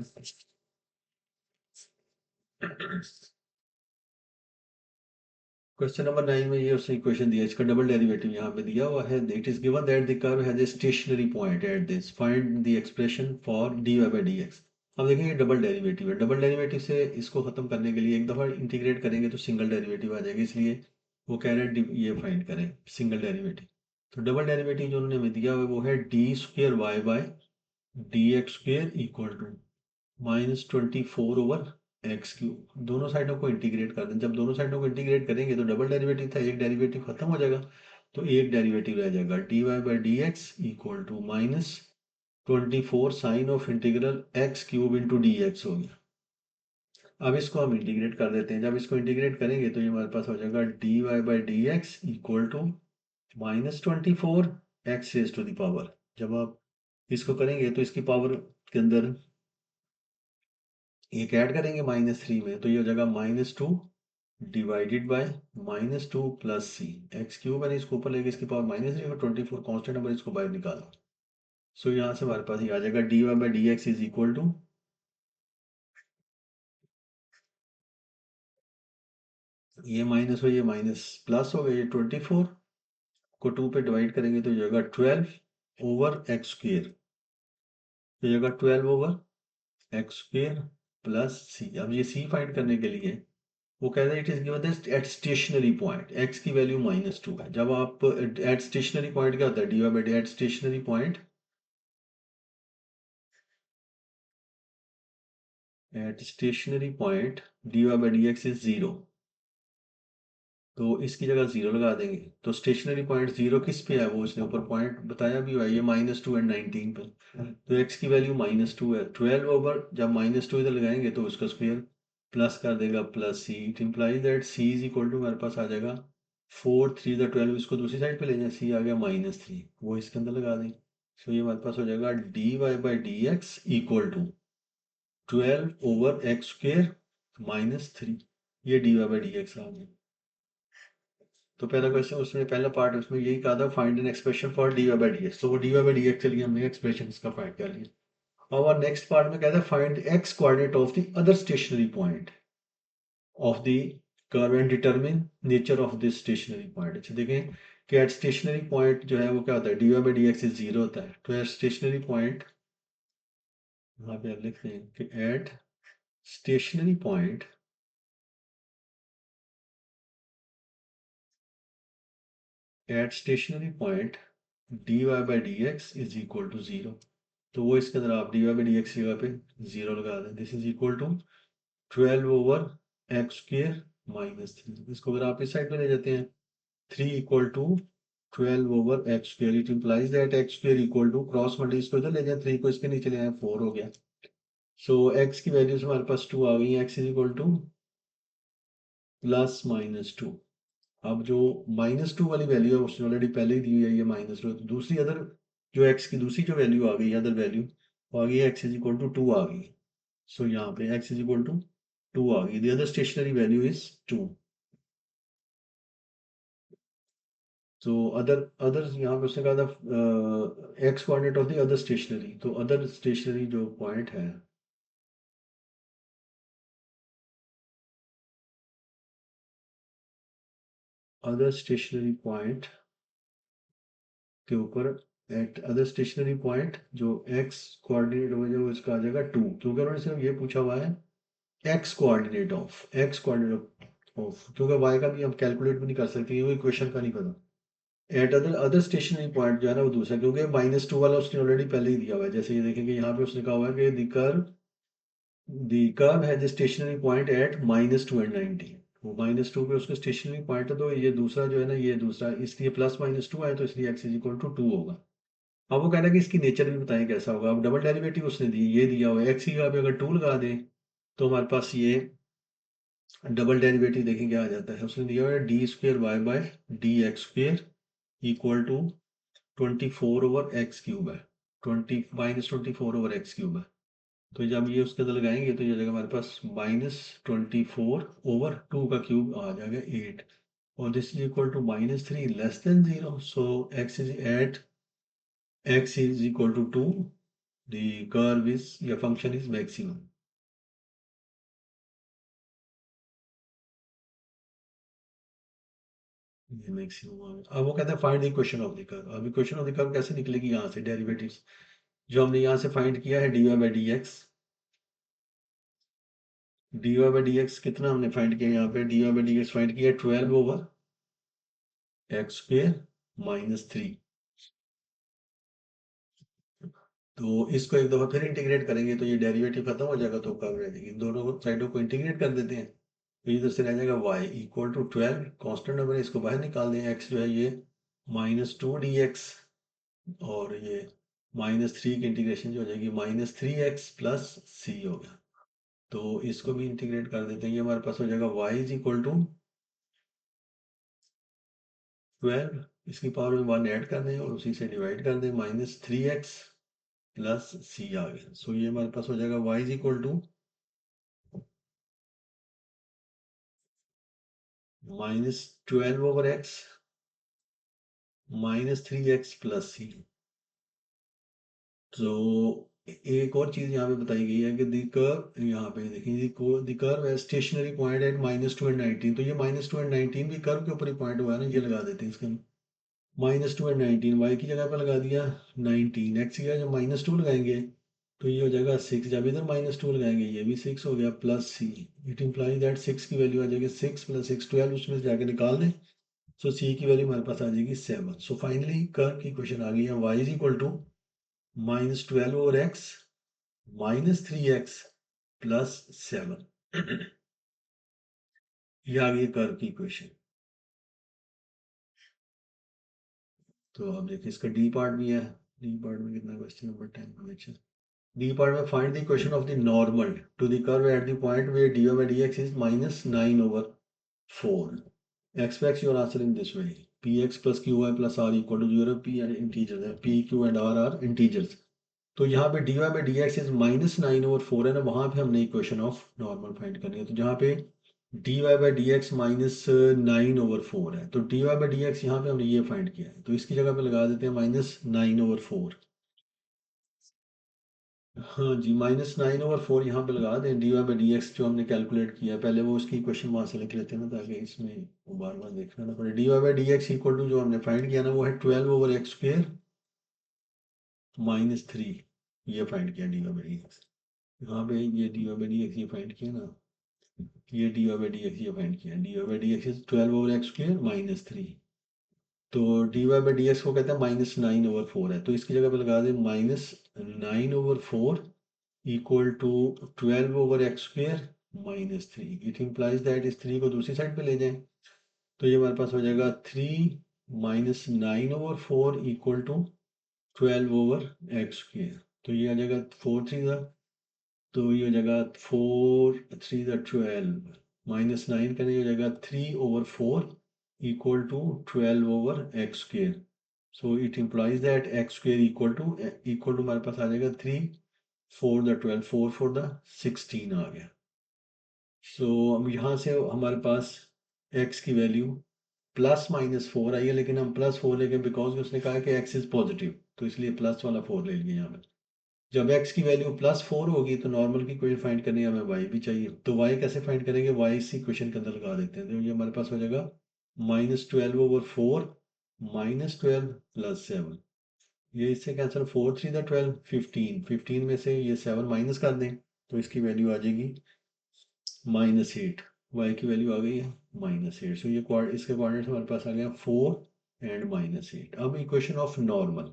क्वेश्चन नंबर 9 में ये उसने इक्वेशन दिया, इसका डबल डेरिवेटिव यहाँ पे दिया हुआ है। It is given that the curve has a stationary point at this, find the expression for dy/dx। अब देखेंगे डबल डेरिवेटिव है, डबल डेरिवेटिव से इसको खत्म करने के लिए एक दफ़ा इंटीग्रेट करेंगे तो सिंगल डेरिवेटिव आ जाएगा, इसलिए वो कह रहे हैं ये फाइंड करें सिंगल डेरिवेटिव। तो डबल डेरिवेटिव जो उन्होंने हमें दिया हुआ है वो है d square y by d x square equal to -24 over x cube. दोनों साइडों को इंटीग्रेट कर दें। जब दोनों साइडों को इंटीग्रेट करेंगे तो डबल डेरिवेटिव था, एक डेरिवेटिव खत्म हो जाएगा, तो एक डेरिवेटिव रह जाएगा d y by d x equal to -24 sign of integral x cube into d x हो गया। अब इसको हम इंटीग्रेट कर देते हैं। जब इसको इंटीग्रेट करेंगे तो ये हमारे पास हो जाएगा d y by d x equal to -24 x raise to the power. जब आप इसको करेंगे तो इसकी पावर के अंदर एक ऐड करेंगे -3 में, तो ये हो जाएगा -2 divided by -2 plus c x cube है, इसको ऊपर लेके इसकी पावर -3 और 24 कांस्टेंट नंबर इसको बाहर निकालो। सो यहाँ से हमारे पास ये आ जाएगा d y by d x is equal to, ये माइनस हो ये माइनस प्लस हो गया, ये 24 को 2 पे डिवाइड करेंगे तो ये होगा 12 ओवर एक्स स्क्वेयर, तो ये होगा 12 ओवर एक्स स्क्वेयर प्लस सी। अब ये सी फाइंड करने के लिए वो कहता है it is given that at stationary point x की वैल्यू -2 है। जब आप एट स्टेशनरी पॉइंट क्या होता है, d y by d at stationary point, at stationary point d y by d x is 0, तो इसकी जगह 0 लगा देंगे। तो स्टेशनरी पॉइंट 0 किस पे है, वो इसने ऊपर पॉइंट बताया भी हुआ है, ये -2 एंड 19 पे। तो एक्स की वैल्यू -2 है, 12 ओवर जब -2 इधर लगाएंगे तो उसका स्क्वायर प्लस कर देगा plus c. It implies that c is equal to हमारे पास आ जाएगा 4 3 12, इसको दूसरी साइड पे ले जाए, सी आ गया -3, वो इसके अंदर लगा दें। सो ये हमारे पास हो जाएगा d y by d x equal to 12 over x square -3, ये d y by d x आ गया। तो पहला क्वेश्चन उसमें पहला पार्ट उसमें यही कहा था find an expression for d y by d x, तो वो d y by d x के लिए हमने एक्सप्रेशन इसका फाइंड कर लिया। और नेक्स्ट पार्ट में कहता है find x coordinate of the other stationary point of the curve and determine nature of this stationary point. अच्छा देखें कि एट स्टेशनरी पॉइंट जो है वो क्या होता है, d y by d x is 0 होता है। तो एट स्टेशनरी पॉइंट यहाँ पे आप लिखते हैं कि at stationary point at stationary point d y by d x is equal to 0। तो वो इसके अंदर आप d y by d x की जगह पे 0 लगा दें। This is equal to 12 over x square -3। इसको अगर आप इस साइड पे ले जाते हैं 3 equal to 12 over x square, it implies that x square equal to cross multi इसको इधर ले जाए, 3 को इसके नीचे ले आए, 4 हो गया। सो एक्स की वैल्यूज हमारे पास 2 आ गई, x is equal two plus -2। अब जो -2 वाली वैल्यू है उसने ऑलरेडी पहले ही दी हुई है, ये -2। तो दूसरी अदर जो एक्स की दूसरी जो वैल्यू आ गई, अदर वैल्यू वो आ गई, एक्स इज इक्वल टू 2 आ गई। सो यहाँ पे एक्स इज इक्वल टू 2 आ गई, the other stationary value is 2। तो अदर अदर यहाँ पे उसने कहा था x coordinate of the other stationary, तो अदर स्टेशनरी जो पॉइंट है, अदर स्टेशनरी पॉइंट के ऊपर एट अदर स्टेशनरी पॉइंट जो एक्स कोऑर्डिनेट हो जाएगा उसका आ जाएगा 2, क्योंकि उन्होंने सिर्फ ये पूछा हुआ है एक्स कोऑर्डिनेट ऑफ, क्योंकि वाई का भी हम कैलकुलेट भी नहीं कर सकते, ये इक्वेशन का नहीं पता। Eight other other stationary point जो है ना वो दूसरा, क्योंकि -2 वाला उसने ऑलरेडी पहले ही दिया हुआ है। जैसे ये देखेंगे यहाँ पे उसने कहा हुआ है कि द कर्व है the stationary point at -2 and 19, वो -2 पे उसका स्टेशनरी पॉइंट है। तो ये दूसरा जो है ना, ये दूसरा इसलिए +-2 है, तो इसलिए x इज इक्वल टू 2 होगा। अब वो कह रहा है कि इसकी नेचर भी बताएं कैसा होगा। अब डबल डेरिवेटिव उसने दी, ये दिया हुआ है, एक्स की जगह पे अगर 2 लगा दें तो हमारे पास ये डबल डेरिवेटिव देखें क्या आ जाता है। उसने दिया हुआ है d square y by d x square equal to 24 over x cube है, 24 ओवर एक्स क्यूब है। तो जब ये उसके अंदर लगाएंगे तो ये जगह हमारे पास -24/2 का क्यूब आ जाएगा 8, और this is equal to -3 less than 0। सो x is equal to 2, the curve is या function is maximum। ये मैक्सिमम आ गया। अब वो कहते हैं find the equation of the curve. अब इक्वेशन ऑफ द कर्व कैसे निकलेगी, यहाँ से डेरिवेटिव्स जो हमने यहाँ से फाइंड किया है d y by d x, d y by d x कितना हमने फाइंड किया, यहाँ पे d y by d x find किया 12 ओवर एक्स स्क्वेयर -3। तो इसको एक दफा फिर इंटीग्रेट करेंगे तो ये डेरिवेटिव खत्म हो जाएगा, तो कर्व रह जाएगी। इन दोनों साइडों को इंटीग्रेट कर देते हैं तो इधर से रह जाएगा y equal to 12, constant number है इसको बाहर निकाल दें, x जो है ये -2 dx, और ये -3 की इंटीग्रेशन जो हो जाएगी -3x प्लस c हो गया। तो इसको भी इंटीग्रेट कर देते हैं, ये हमारे पास हो जाएगा y इज इक्वल टू 12, इसकी पावर में 1 ऐड कर दें और उसी से डिवाइड कर दें, -3x प्लस c आ गया। सो ये हमारे पास हो जाएगा y is equal to -12/x -3x plus c। तो एक और चीज यहाँ पे बताई गई है कि दी कर्व, यहाँ पे देखिए दी कर्व है स्टेशनरी पॉइंट एट -2 एंड 19, तो ये -2 एंड 19 भी कर्व के ऊपर ही पॉइंट हुआ है ना, ये लगा देते हैं इसके -2 एंड 19, वाई की जगह पर लगा दिया 19, एक्स की जगह जब -2 लगाएंगे तो ये हो जाएगा 6, जब इधर -2 लगाएंगे ये भी 6 हो गया plus c. It implies that 6 की वैल्यू आ जाएगी 6 + 6 12, उसमें से जाके निकाल दें। सो सी की वैल्यू हमारे पास आ जाएगी 7। सो फाइनली कर्व की क्वेश्चन आ गई है y is equal to -12/x -3x plus 7। ये आ गई कर्व की इक्वेशन। तो अब देखिए इसका डी पार्ट भी है। डी पार्ट में कितना क्वेश्चन नंबर 10 अच्छा। डी पार्ट में find the equation of the normal to the curve at the point where dy/dx is -9/4। Expect your answer in this way: px plus qy plus r equal to 0, p and integers है, p, q and r are integers। तो यहाँ पे dy/dx is -9/4 है ना, वहां पे हमने equation of normal find करनी है। तो जहाँ पे dy/dx -9/4 है, तो dy/dx यहाँ पे हमने ये फाइंड किया है, तो इसकी जगह पे लगा देते हैं -9/4। हाँ जी, -9/4 यहाँ पे लगा दें। dy/dx जो हमने कैलकुलेट किया है, पहले वो उसकी क्वेश्चन वहां से लिख लेते हैं ना, ताकि इसमें बार बार देखना ना पड़े। dy/dx इक्वल टू जो हमने फाइंड किया ना वो है 12/x² -3, ये फाइंड किया dy/dx। यहाँ पे ये dy/dx ये फाइंड किया ना, ये dy/dx ये फाइंड किया, dy/dx इज 12/x² -3। तो dy/dx को कहते हैं -9/4 है, तो इसकी जगह पे लगा दें -9/4 equal to 12/x² -3। It implies that इस 3 को दूसरी साइड पे ले जाएं, तो ये हमारे पास हो जाएगा 3 -9/4 इक्वल टू 12/x²। तो ये आ जाएगा 4 3 ज़ा, तो ये हो जाएगा 4 3 ज़ा 12, -9 का नहीं हो जाएगा 3/4 equal to 12/x²। So it implies that x² equal to हमारे पास आ जाएगा 3 4 द 12, 4 4 द 16 आ गया। सो अब यहाँ से हमारे पास x की वैल्यू +-4 आई है, लेकिन हम +4 लेंगे बिकॉज उसने कहा कि x इज पॉजिटिव, तो इसलिए प्लस वाला 4 ले लिए यहाँ पे। जब x की वैल्यू +4 होगी तो नॉर्मल की क्वेश्चन फाइंड करनी है, हमें y भी चाहिए। तो y कैसे फाइंड करेंगे, y इसी क्वेश्चन के अंदर लगा देते हैं। तो ये हमारे पास हो जाएगा -12/4 -12 + 7, ये इससे कैंसिल, 4 3 द 12 15, 15 में से ये 7 माइनस कर दें तो इसकी वैल्यू आ जाएगी -8। y की वैल्यू आ गई है -8। सो ये इसके कोऑर्डिनेट्स हमारे पास आ गया 4 एंड -8। अब इक्वेशन ऑफ नॉर्मल,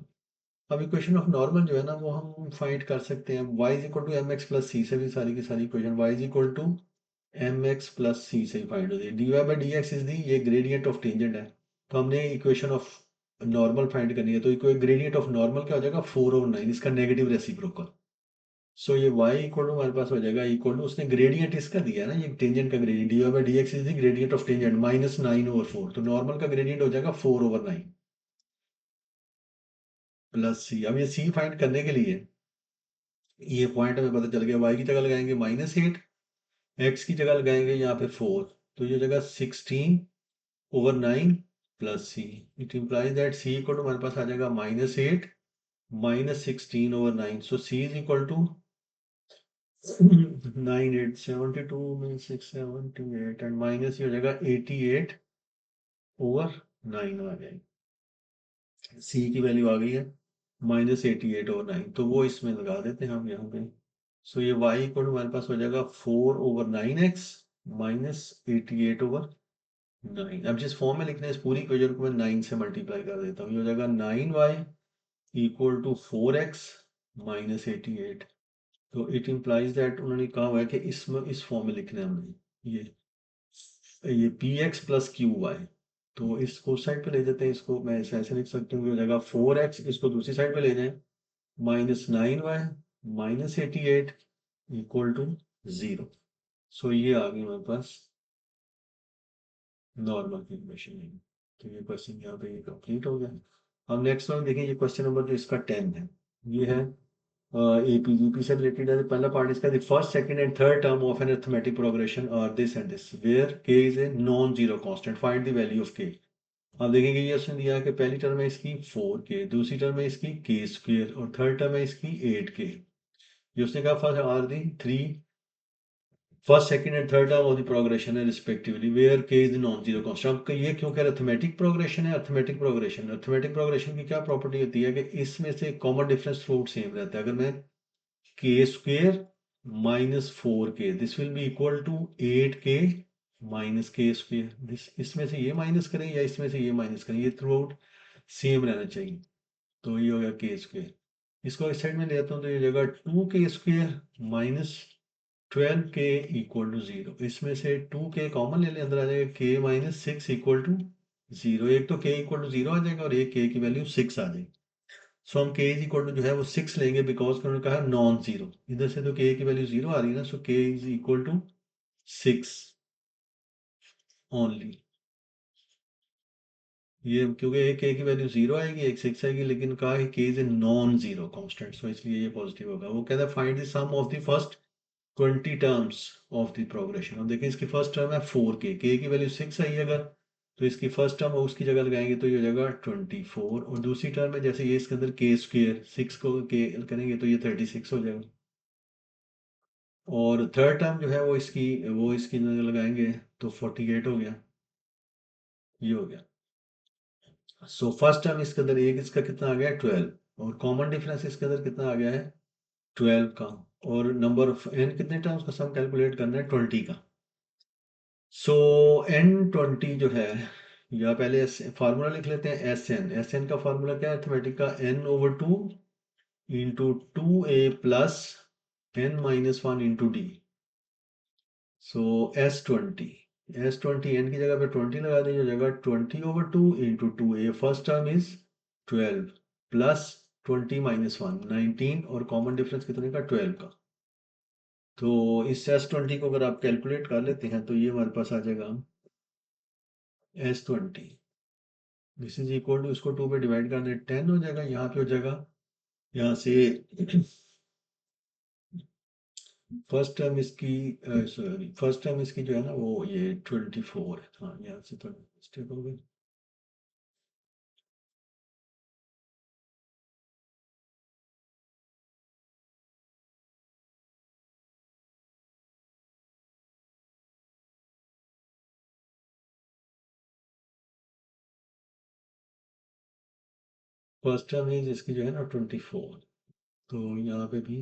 अब इक्वेशन ऑफ नॉर्मल जो है ना वो हम फाइंड कर सकते हैं। y is equal to mx plus c से भी सारी की सारी equation y is equal to mx plus c से ही फाइंड होती है। dy/dx इज दी, ये ग्रेडियंट ऑफ टेंजेंट है, तो हमने इक्वेशन ऑफ नॉर्मल फाइंड करनी है। तो ग्रेडियंट ऑफ नॉर्मल क्या हो जाएगा 4/9, इसका नेगेटिव रेसिप्रोकल। सो ये y इक्वल टू हमारे पास हो जाएगा इक्वल टू, उसने ग्रेडियंट इसका दिया ना, ये टेंजेंट का gradient, dy/dx is the gradient of tangent -9/4, तो नॉर्मल का ग्रेडियंट हो जाएगा 4/9 प्लस सी। अब ये सी फाइंड करने के लिए ये पॉइंट हमें पता चल गया, y की जगह लगाएंगे -8, x की जगह लगाएंगे यहाँ पे 4, तो ये जगह 16/9 plus c. It implies that c equal to हमारे पास आ जाएगा -8 -16/9। So c is equal to 9 8 72 में 6 7 2 8 एंड माइनस ये हो जाएगा 88/9 आ जाएगी। सी की वैल्यू आ गई है -88/9, तो वो इसमें लगा देते हैं हम यहाँ पे। सो ये y इक्वल टू हमारे पास हो जाएगा 4/9x -88/9। 9। अब जिस फॉर्म में लिखना है इस पूरी इक्वेशन को मैं 9 से मल्टीप्लाई कर देता हूँ, ये हो जाएगा 9y equal to 4x minus 88। तो इट इम्प्लाइज दैट उन्होंने कहा हुआ है कि इसमें इस फॉर्म में लिखना है हमने ये p x plus q y. तो इसको साइड पे ले जाते हैं, इसको मैं ऐसे लिख सकता हूँ, हो जाएगा 4x, इसको दूसरी साइड पे ले जाएं, minus 9y minus 88 equal to 0। So ये आ गई हमारे पास नॉर्मल की इक्वेशन है। तो ये क्वेश्चन यहाँ पे ये कंप्लीट हो गया। अब नेक्स्ट वन देखिए, ये क्वेश्चन नंबर जो इसका 10 है, ये है एपीजीपी से रिलेटेड है। पहला पार्ट इसका, the first second and third term of an arithmetic progression are this and this where k is a non zero constant, find the value of k. अब देखेंगे ये उसने दिया है कि पहली टर्म है इसकी 4k, दूसरी टर्म है इसकी के स्क्वेयर और थर्ड टर्म है इसकी 8k। ये उसने कहा first are the three first second and third term of the progression है respectively where k is non zero constant. अब ये क्योंकि अरिथमेटिक प्रोग्रेशन है, अरिथमेटिक प्रोग्रेशन की क्या प्रॉपर्टी होती है कि इसमें से कॉमन डिफरेंस रूट सेम रहता है। अगर मैं k square minus 4k this will be equal to 8k minus k square, this इसमें से ये माइनस करें या इसमें से ये माइनस करें, ये थ्रू आउट सेम रहना चाहिए। तो ये हो गया के स्क्वेयर। इसको इस साइड में ले आता हूँ तो ये जगह 2k square minus 12k equal to 0। इसमें से 2k कॉमन ले लें, अंदर आ जाएगा k माइनस 6 इक्वल टू 0। एक तो k इक्वल टू 0 आ जाएगा और एक k की वैल्यू 6 आ जाएगी। सो हम के इज इक्वल टू जो है वो 6 लेंगे बिकॉज उन्होंने कहा नॉन जीरो, इधर से तो के की वैल्यू 0 आ रही है ना, सो के इज इक्वल टू 6 ओनली। ये क्योंकि एक के की वैल्यू 0 आएगी एक 6 आएगी, लेकिन कहा है k is a non zero constant, so इसलिए ये पॉजिटिव होगा। वो कहता है find the sum of the first 20 terms of the progression. अब देखिए इसकी फर्स्ट टर्म है 4k, के की वैल्यू 6 आई है अगर, तो इसकी फर्स्ट टर्म उसकी जगह लगाएंगे तो ये हो जाएगा 24। और दूसरी टर्म है जैसे ये इसके अंदर के स्क्वेयर 6 को के करेंगे तो ये 36 हो जाएगा। और थर्ड टर्म जो है वो इसकी नजर लगाएंगे तो 48 हो गया, ये हो गया। सो फर्स्ट टर्म इसके अंदर एक इसका कितना आ गया 12 और कॉमन डिफरेंस इसके अंदर कितना आ गया है 12 का। और नंबर ऑफ एन कितने टर्म्स का सम कैलकुलेट करना है 20 का। सो n20 जो है, या पहले फार्मूला लिख लेते हैं एस एन का फार्मूला क्या है अर्थमेटिक का, n over 2 into 2a plus n minus 1 into d. So s twenty n की जगह पे 20 लगा दीजिए, जगह 20/2 into 2a, first term is 12 plus 20 minus 1 19 और कॉमन डिफरेंस कितने का 12 का। तो इस एस 20 को अगर आप कैलकुलेट कर लेते हैं तो ये हमारे पास आ जाएगा s 20 this is equal to, इसको 2 पे डिवाइड कर दें 10 हो जाएगा, यहाँ पे हो जाएगा यहाँ से फर्स्ट टर्म इसकी सॉरी फर्स्ट टर्म इसकी जो है ना वो ये 24 है, हाँ यहाँ से तो मिस्टेक हो गई। फर्स्ट टर्म इज इसकी जो है ना 24, तो यहाँ पे भी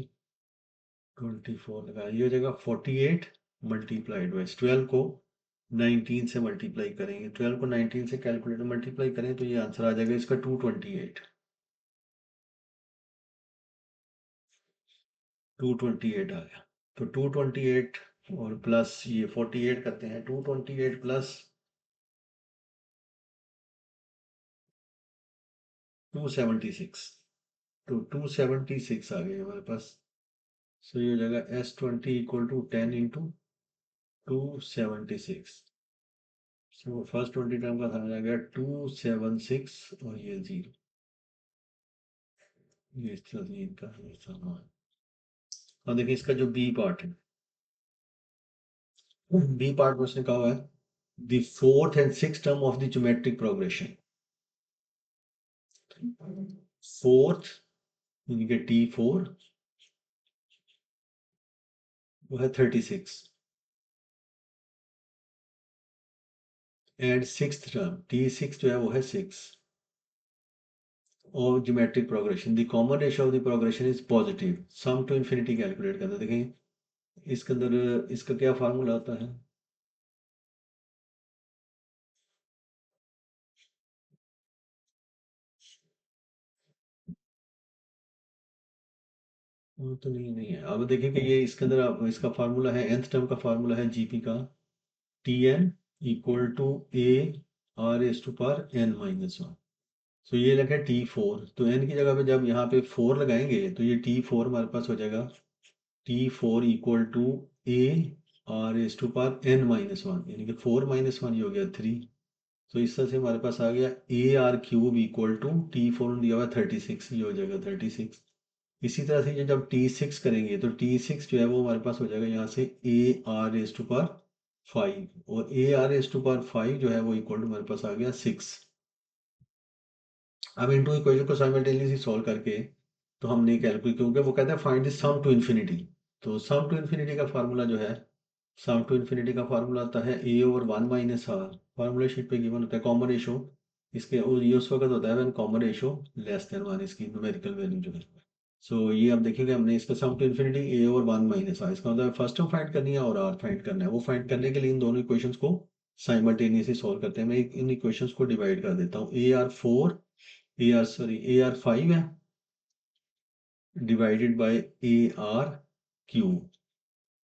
24 लगा, ये हो जाएगा 48 मल्टीप्लाइड बाई 12 को 19 से मल्टीप्लाई करेंगे, 12 को 19 से कैलकुलेटर मल्टीप्लाई करें तो ये आंसर आ जाएगा इसका 228। 228 आ गया। तो 228 और प्लस ये 48 करते हैं, 228 प्लस 276, तो 276 आ गए हमारे पास। सो ये हो जाएगा S20 equal to 10 into 276। So first 20 term का था आ गया 276 और ये 0, ये इस तरह से इनका ये सामान। और देखिए इसका जो बी पार्ट है, बी पार्ट में उसने कहा हुआ है the fourth and six term of the geometric progression. Fourth यानी कि T4 वो है 36 एंड सिक्स टर्म T6 जो है वो है 6 और geometric progression the common ratio of the progression is positive, sum to infinity calculate करना। देखें इसके अंदर इसका क्या फार्मूला आता है, वो तो नहीं है। अब देखिए कि ये इसके अंदर आप इसका फार्मूला है, nth टर्म का फार्मूला है जीपी का, Tn equal to a r s to power n minus one. So ये लगा T4, तो n की जगह पे जब यहाँ पे 4 लगाएंगे तो ये T4 हमारे पास हो जाएगा T4 equal to a r s to power n minus one, यानी कि 4 माइनस वन ये हो गया 3। तो इस तरह से हमारे पास आ गया a r cube equal to T4 दिया हुआ 36, ये हो जाएगा 36। इसी तरह से ये जब T6 करेंगे तो T6 जो है वो हमारे पास हो जाएगा यहाँ से a r s to power 5, और a r s to power 5 जो है वो इक्वल टू हमारे पास आ गया 6। अब इन टू इक्वेशन को साइमल्टेनियसली सॉल्व करके तो हमने कैलकुलेट, क्योंकि वो कहता है find the sum to infinity, तो सम टू इन्फिनिटी का फार्मूला जो है, सम टू इन्फिनिटी का फार्मूला आता है a over one minus r. Formula sheet पे गिवन होता है कॉमन रेशो, इसके और ये उस वक्त होता है when common ratio less than one, इसकी न्यूमेरिकल वैल्यू जो है। सो ये अब देखेंगे हमने इसका sum to infinity a over one minus r, इसका मतलब फर्स्ट टर्म फाइंड करनी है और आर फाइंड करना है। वो फाइंड करने के लिए इन दोनों इक्वेशंस को साइमल्टेनियसली सॉल्व करते हैं। मैं इन इक्वेशंस को डिवाइड कर देता हूँ। A R 4, A R sorry A R 5 है divided by A r cube.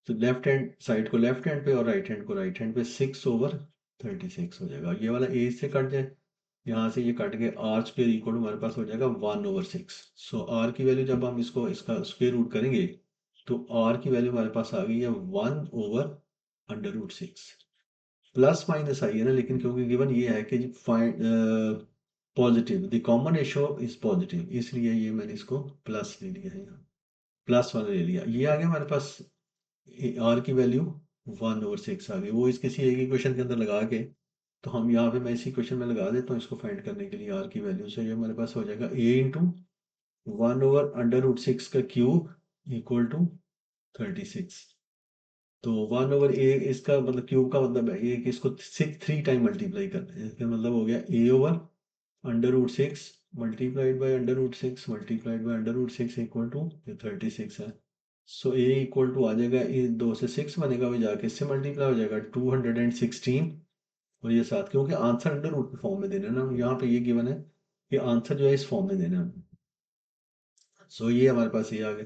तो लेफ्ट हैंड साइड को लेफ्ट हैंड पे और राइट हैंड को राइट हैंड पे 6/36 हो जाएगा। ये वाला ए से कट जाए, यहाँ से ये कट के आर स्क्वेयर इक्वल टू हमारे पास हो जाएगा 1/6। सो आर की वैल्यू जब हम इसको इसका स्क्वेयर रूट करेंगे तो आर की वैल्यू हमारे पास आ गई है 1/√6। प्लस माइनस आई है ना, लेकिन क्योंकि गिवन ये है कि find positive, the common ratio is positive, इसलिए ये मैंने इसको प्लस ले लिया है, यहाँ प्लस वन ले लिया। ये आ गया हमारे पास आर की वैल्यू 1/6 आ गई। वो इस किसी एक इक्वेशन के अंदर लगा के, तो हम यहाँ पे मैं इसी क्वेश्चन में लगा देता हूँ इसको फाइंड करने के लिए आर की वैल्यू। से ये हमारे पास हो जाएगा ए इंटू 1/√6 का क्यूब इक्वल टू 36। तो 1/a इसका मतलब क्यूब का मतलब है ये कि इसको 3 टाइम मल्टीप्लाई करना है। इसका मतलब हो गया a/√6 multiplied by √6 multiplied by √6 equal to 36 है। सो a इक्वल टू आ जाएगा, ये 2 से 6 बनेगा, वो जाके इससे मल्टीप्लाई हो जाएगा 216, और ये साथ, क्योंकि आंसर अंडर रूट फॉर्म में देना है ना, यहाँ पे ये गिवन है कि आंसर जो है इस फॉर्म में देना है। सो ये हमारे पास ये आ गया।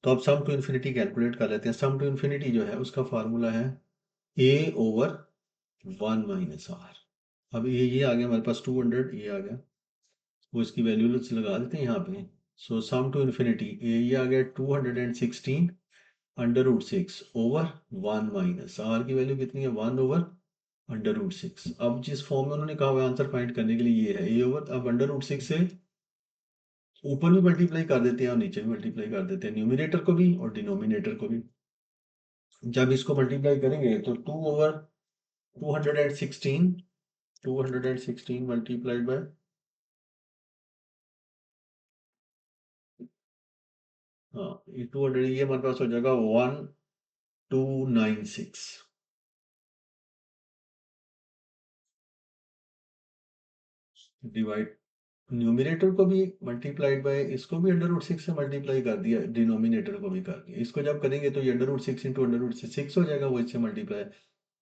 तो अब सम टू इन्फिनिटी कैलकुलेट कर लेते हैं। सम टू इन्फिनिटी जो है उसका फार्मूला है a over one minus are. अब ये आ गया हमारे पास 200, ये आ गया, वो इसकी वैल्यू लगा देते हैं यहाँ पे। सो सम टू इन्फिनिटी ये आ गया 216 √6 ओवर वन माइनस आर की वैल्यू कितनी है 1/√6। अब जिस फॉर्म में उन्होंने कहा हुआ आंसर फाइंड करने के लिए ये है ए ओवर, अब √6 से ऊपर भी मल्टीप्लाई कर देते हैं और नीचे भी मल्टीप्लाई कर देते हैं, न्यूमिनेटर को भी और डिनोमिनेटर को भी। जब इसको मल्टीप्लाई करेंगे तो 2/216 मल्टीप्लाइड बाय, हाँ ये 200, ये हमारे पास हो जाएगा 1296 डिवाइड, न्यूमिनेटर को भी मल्टीप्लाइड बाय, इसको भी √6 से मल्टीप्लाई कर दिया, डिनोमिनेटर को भी कर दिया। इसको जब करेंगे तो ये √6 इंटू √6 हो जाएगा, वो इससे मल्टीप्लाई।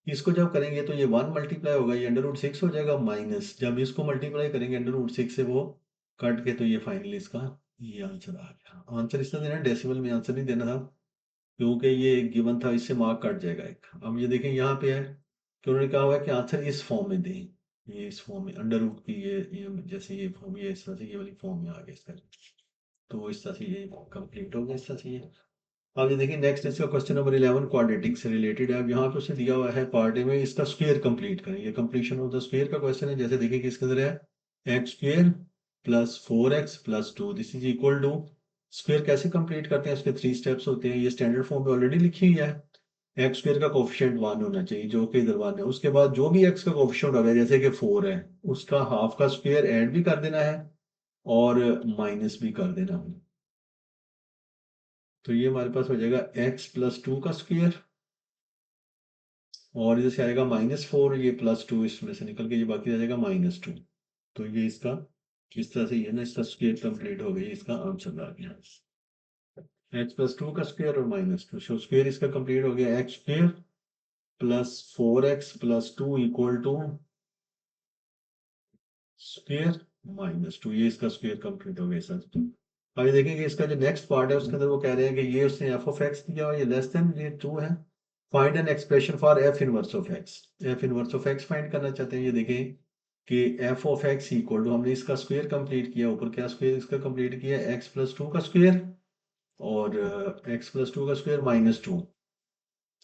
इसको जब करेंगे तो ये 1 मल्टीप्लाई होगा, ये √6 हो जाएगा माइनस, जब इसको मल्टीप्लाई करेंगे √6 से वो कट के, तो ये फाइनली इसका ये आंसर आ गया। आंसर इसने देना डेसिमल में आंसर नहीं देना था, क्योंकि ये गिवन था, इससे मार्क कट जाएगा एक। अब ये देखें यहाँ पे है कि उन्होंने कहा हुआ है कि आंसर इस फॉर्म में दें, ये इस फॉर्म में अंडर रूट की ये जैसे ये फॉर्म, ये इस तरह से ये वाली फॉर्म में आ गया इसका। तो इस तरह से ये कंप्लीट हो गया इस तरह से ये। अब ये देखिए नेक्स्ट इसका क्वेश्चन नंबर 11 क्वाड्रेटिक से रिलेटेड है। अब यहाँ पे उसे दिया हुआ है पार्ट ए में इसका स्क्वायर कंप्लीट करें, ये कंप्लीशन ऑफ द स्क्वायर का क्वेश्चन है। जैसे देखिए कि इसके अंदर है x square plus 4x plus 2 this is equal to, square कैसे कंप्लीट करते हैं, इसके 3 स्टेप्स होते हैं। ये स्टैंडर्ड फॉर्म में ऑलरेडी लिखी हुई है। एक्स स्क्वायर का कोफिशिएंट 1 होना चाहिए जो कि इधर 1 है, उसके बाद जो भी एक्स का कोफिशिएंट होगा जैसे कि 4 है, उसका हाफ का स्क्वायर ऐड भी कर देना है और माइनस भी कर देना है। तो ये हमारे पास हो जाएगा x प्लस 2 का स्क्वायर, और इधर से आएगा -4, ये +2 इसमें से निकल के ये बाकी रह जाएगा -2। तो ये इसका इस तरह से ये ना इसका स्क्वायर कंप्लीट हो गई, इसका आंसर आ गया x प्लस 2 का स्क्वायर और -2। सो स्क्वायर इसका कंप्लीट हो गया, x square plus 4x plus 2 equal to square -2, ये इसका स्क्वायर कंप्लीट हो गया सर। आगे देखेंगे इसका जो नेक्स्ट पार्ट है उसके अंदर वो कह रहे हैं कि ये उसने एफ ऑफ एक्स दिया और ये लेस देन ये 2 है। Find an expression for f inverse of x. F inverse of x find करना चाहते हैं। ये देखें कि f of x equal to, हमने इसका स्क्वायर कंप्लीट किया, ऊपर क्या स्क्वायर इसका कंप्लीट किया, एक्स प्लस टू का स्क्वायर और एक्स प्लस टू का स्क्वायर माइनस टू।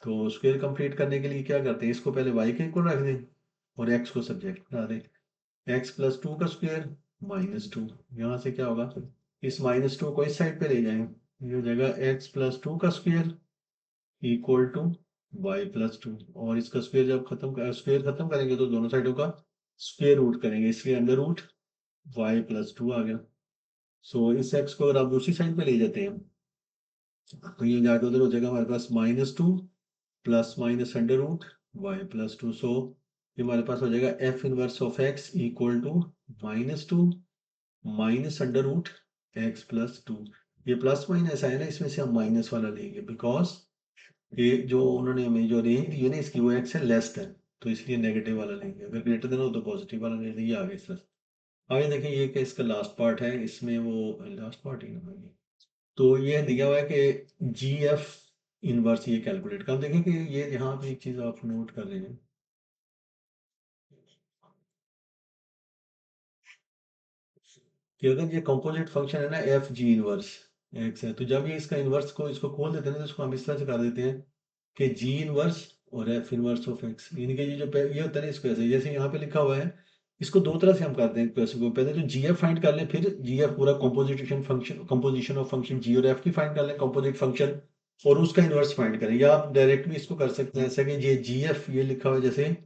तो स्क्वायर कंप्लीट करने के लिए क्या करते हैं, इसको पहले वाई के इक्वल रख दें और एक्स को सब्जेक्ट बना दें। एक्स प्लस टू का स्क्वायर माइनस टू, यहाँ से क्या होगा, इस माइनस टू को इस साइड पे ले जाएंगे, ये हो जाएगा एक्स प्लस टू का square equal to y plus two. और इसका स्क्वायर जब स्क्वायर खत्म करेंगे तो दोनों साइडों का स्क्वायर रूट करेंगे, इसलिए under root y plus two आ गया। सो इस एक्स को अगर आप दूसरी साइड पे ले जाते हैं तो ये जाके उधर हो जाएगा हमारे पास minus two plus minus under root y plus two. So ये हमारे पास हो जाएगा f inverse of x equal to minus two minus under root x plus two. ये प्लस माइनस आया ना, इसमें से हम माइनस वाला लेंगे बिकॉज ये जो उन्होंने हमें जो रेंज दी है ना इसकी, वो एक्स है लेस देन, तो इसलिए नेगेटिव वाला लेंगे। अगर ग्रेटर देन हो तो पॉजिटिव वाला ले लेंगे। आगे इस तरह आगे देखिए, ये कि इसका लास्ट पार्ट है, इसमें वो लास्ट पार्ट ही ना है। तो ये दिया हुआ है कि जी एफ इनवर्स ये कैलकुलेट कर, देखें कि ये यहाँ पे एक चीज़ आप नोट कर रहे हैं कि अगर ये कंपोजिट फंक्शन है ना एफ जी इनवर्स एक्स है, तो जब ये इसका इनवर्स को इसको खोल देते हैं ना तो इसको हम इस तरह से कर देते हैं कि जी इनवर्स और एफ इनवर्स ऑफ एक्स, यानी कि ये जो ये होता है ना इसको ऐसे, जैसे यहाँ पे लिखा हुआ है, इसको दो तरह से हम करते हैं इक्वेशन को। पहले तो जी एफ फाइंड कर लें, फिर जी एफ पूरा composition function, composition of function g और एफ की फाइंड कर लें कंपोजिट फंक्शन, और उसका इनवर्स फाइंड करें। या आप डायरेक्ट भी इसको कर सकते हैं ऐसा कि ये जी एफ ये लिखा हुआ है जैसे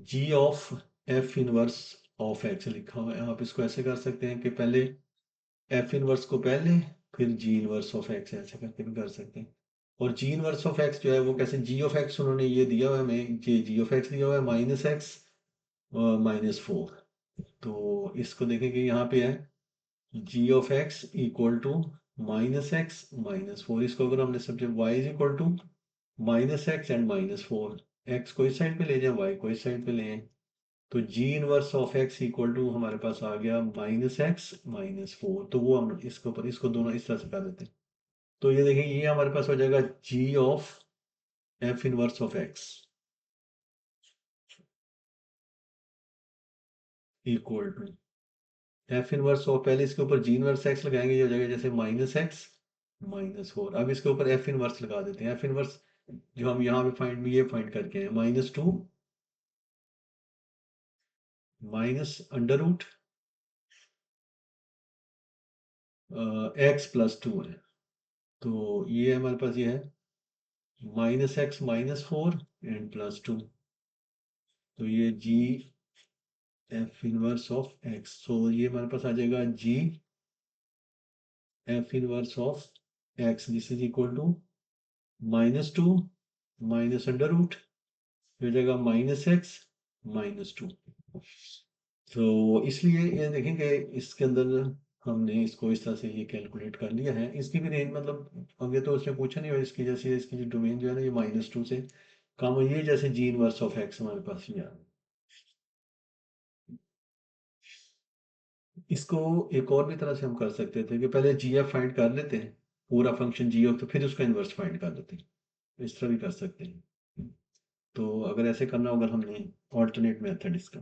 g of f inverse of x लिखा हुआ है, आप इसको ऐसे कर सकते हैं कि पहले एफ इनवर्स को पहले फिर जी इनवर्स ऑफ एक्स, ऐसे करके भी कर सकते हैं। और जी इनवर्स ऑफ एक्स जो है वो कैसे, जी ऑफ एक्स उन्होंने ये दिया हुआ है हमें, जी ऑफ एक्स दिया हुआ है माइनस एक्स माइनस फोर। तो इसको देखेंगे यहाँ पे है g of x equal to minus x minus four. इसको अगर हमने subject y is equal to minus x and minus four, x को इस साइड पे ले जाए वाई को इस साइड पे ले आए, तो g inverse of x equal to हमारे पास आ गया माइनस एक्स माइनस फोर। तो वो हम इसके ऊपर इसको दोनों इस तरह से कर देते हैं। तो ये देखिए ये हमारे पास हो जाएगा g of f inverse of x equal to f inverse of, पहले इसके ऊपर जी इनवर्स एक्स लगाएंगे, ये हो जाएगा जैसे माइनस एक्स माइनस फोर। अब इसके ऊपर एफ इनवर्स लगा देते हैं। एफ इनवर्स जो हम यहाँ पे फाइंड ये फाइंड करके हैं minus two minus under root x plus two है। तो ये हमारे पास ये है minus x minus four and plus two. तो ये g f inverse of x, तो ये हमारे पास आ जाएगा g f inverse of x, this is equal to minus two minus under root, हो जाएगा माइनस एक्स माइनस टू। तो इसलिए ये देखेंगे इसके अंदर हमने इसको इस तरह से ये कैलकुलेट कर लिया है। इसकी भी रेंज मतलब आगे तो उसने पूछा नहीं, और इसकी जैसे इसकी जो डोमेन जो है ना ये माइनस टू से कम है, ये जैसे जी इनवर्स ऑफ एक्स हमारे पास ये है। इसको एक और भी तरह से हम कर सकते थे कि पहले जी एफ फाइंड कर लेते हैं पूरा फंक्शन जी एफ, तो फिर उसका इन्वर्स फाइंड कर लेते हैं, इस तरह भी कर सकते हैं। तो अगर ऐसे करना होगा हमने ऑल्टरनेट मेथड इसका,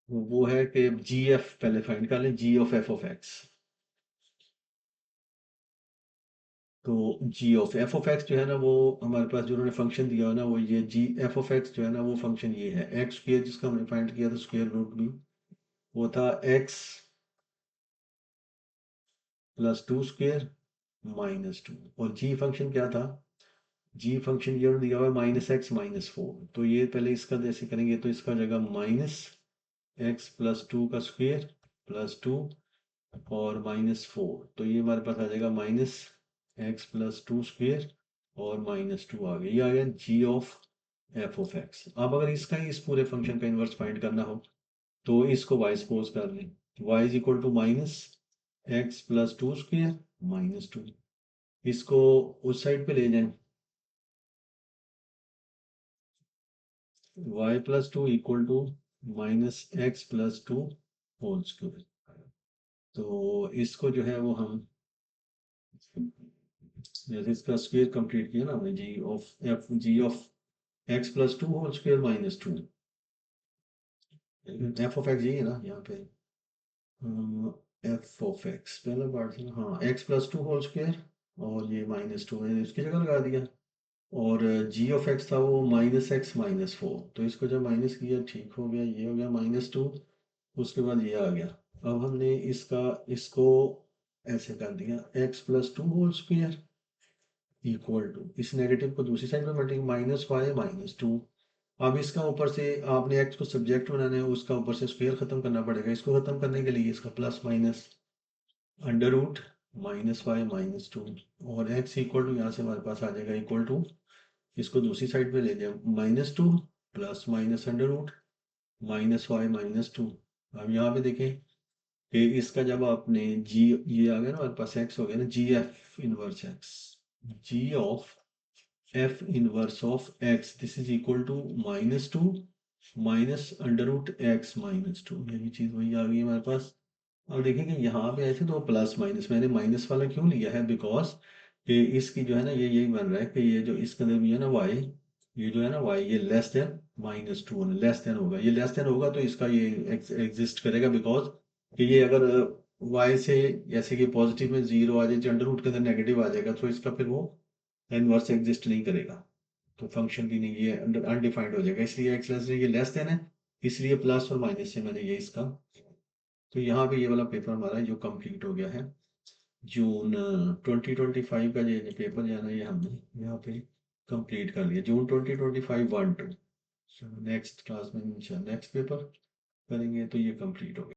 वो है कि जी एफ पहले फाइंड कर लें, जी ऑफ एफ ऑफ एक्स। तो जी ऑफ एफ ऑफ एक्स जो है ना वो हमारे पास जो उन्होंने फंक्शन दिया है ना, वो ये जी एफ ऑफ एक्स जो है ना वो फंक्शन ये है एक्स स्क्र जिसका हमने फाइंड किया था स्क्वायर रूट भी, वो था x plus two square minus to. और जी फंक्शन क्या था, जी फंक्शन ये दिया हुआ है माइनस एक्स माइनस फोर। तो ये पहले इसका जैसे करेंगे तो इसका हो जाएगा माइनस एक्स प्लस टू का स्क्वेयर प्लस टू और माइनस फोर। तो ये हमारे पास आ जाएगा minus x plus two square और माइनस टू आ गया, ये आ गया जी ऑफ एफ ऑफ एक्स। अब अगर इसका ही इस पूरे फंक्शन का इन्वर्स फाइंड करना हो तो इसको वाई सपोज कर लें, y is equal to minus x plus two square minus two. इसको उस साइड पे ले जाएं, y+2 equal to -x+2 whole square. तो इसको जो है वो हम जैसे इसका स्क्वायर कंप्लीट किया ना हमने, g of x+2 whole square -2, f(x) ये है ना यहाँ पे, f(x) पहला पार्ट था ना, हाँ, x+2 होल स्क्वायर और ये -2 मैंने इसकी जगह लगा दिया, और g(x) था वो -x-4, तो इसको जब माइनस किया ठीक हो गया, ये हो गया -2, उसके बाद ये आ गया। अब हमने इसको ऐसे कर दिया x+2 whole square equal to, इस नेगेटिव को दूसरी साइड में मल्टीप्लाई -5 -2। अब इसका ऊपर से आपने x को सब्जेक्ट बनाना है, उसका ऊपर से स्क्वायर खत्म करना पड़ेगा। इसको खत्म करने के लिए इसका प्लस माइनस अंडर रूट -5 -2, और x इक्वल टू यहाँ से हमारे पास आ जाएगा इक्वल टू, इसको दूसरी साइड पे ले जाए -2 प्लस माइनस अंडर रूट -5 -2। अब यहाँ पे देखें कि इसका जब आपने जी, ये आ गया ना हमारे पास, x हो गया ना g of f inverse of x, this is equal to -2 minus under root x-2, ये भी चीज़ वही आ गई हमारे पास। अब देखिए कि यहाँ पे ऐसे तो प्लस माइनस, मैंने माइनस वाला क्यों लिया है, बिकॉज ये इसकी जो है ना, ये यही बन रहा है कि ये जो इसके अंदर भी है ना y, ये जो है ना y, ये लेस देन -2 लेस देन होगा, ये लेस देन होगा तो इसका ये एग्जिस्ट करेगा, बिकॉज कि ये अगर y से जैसे कि पॉजिटिव में 0 आ जाए, अंडर रूट के अंदर नेगेटिव आ जाएगा, तो इसका फिर वो इनवर्स एग्जिस्ट नहीं करेगा, तो फंक्शन भी नहीं, ये अनडिफाइंड हो जाएगा, इसलिए एक्स लेस ये लेस देन है, इसलिए प्लस और माइनस से मैंने ये इसका। तो यहाँ पे ये वाला पेपर हमारा जो कंप्लीट हो गया है, जून 2025 का ये पेपर जो है ना, ये हमने यहाँ पे कंप्लीट कर लिया, जून 2025 1-2। नेक्स्ट क्लास में नेक्स्ट पेपर करेंगे, तो ये कंप्लीट हो गया।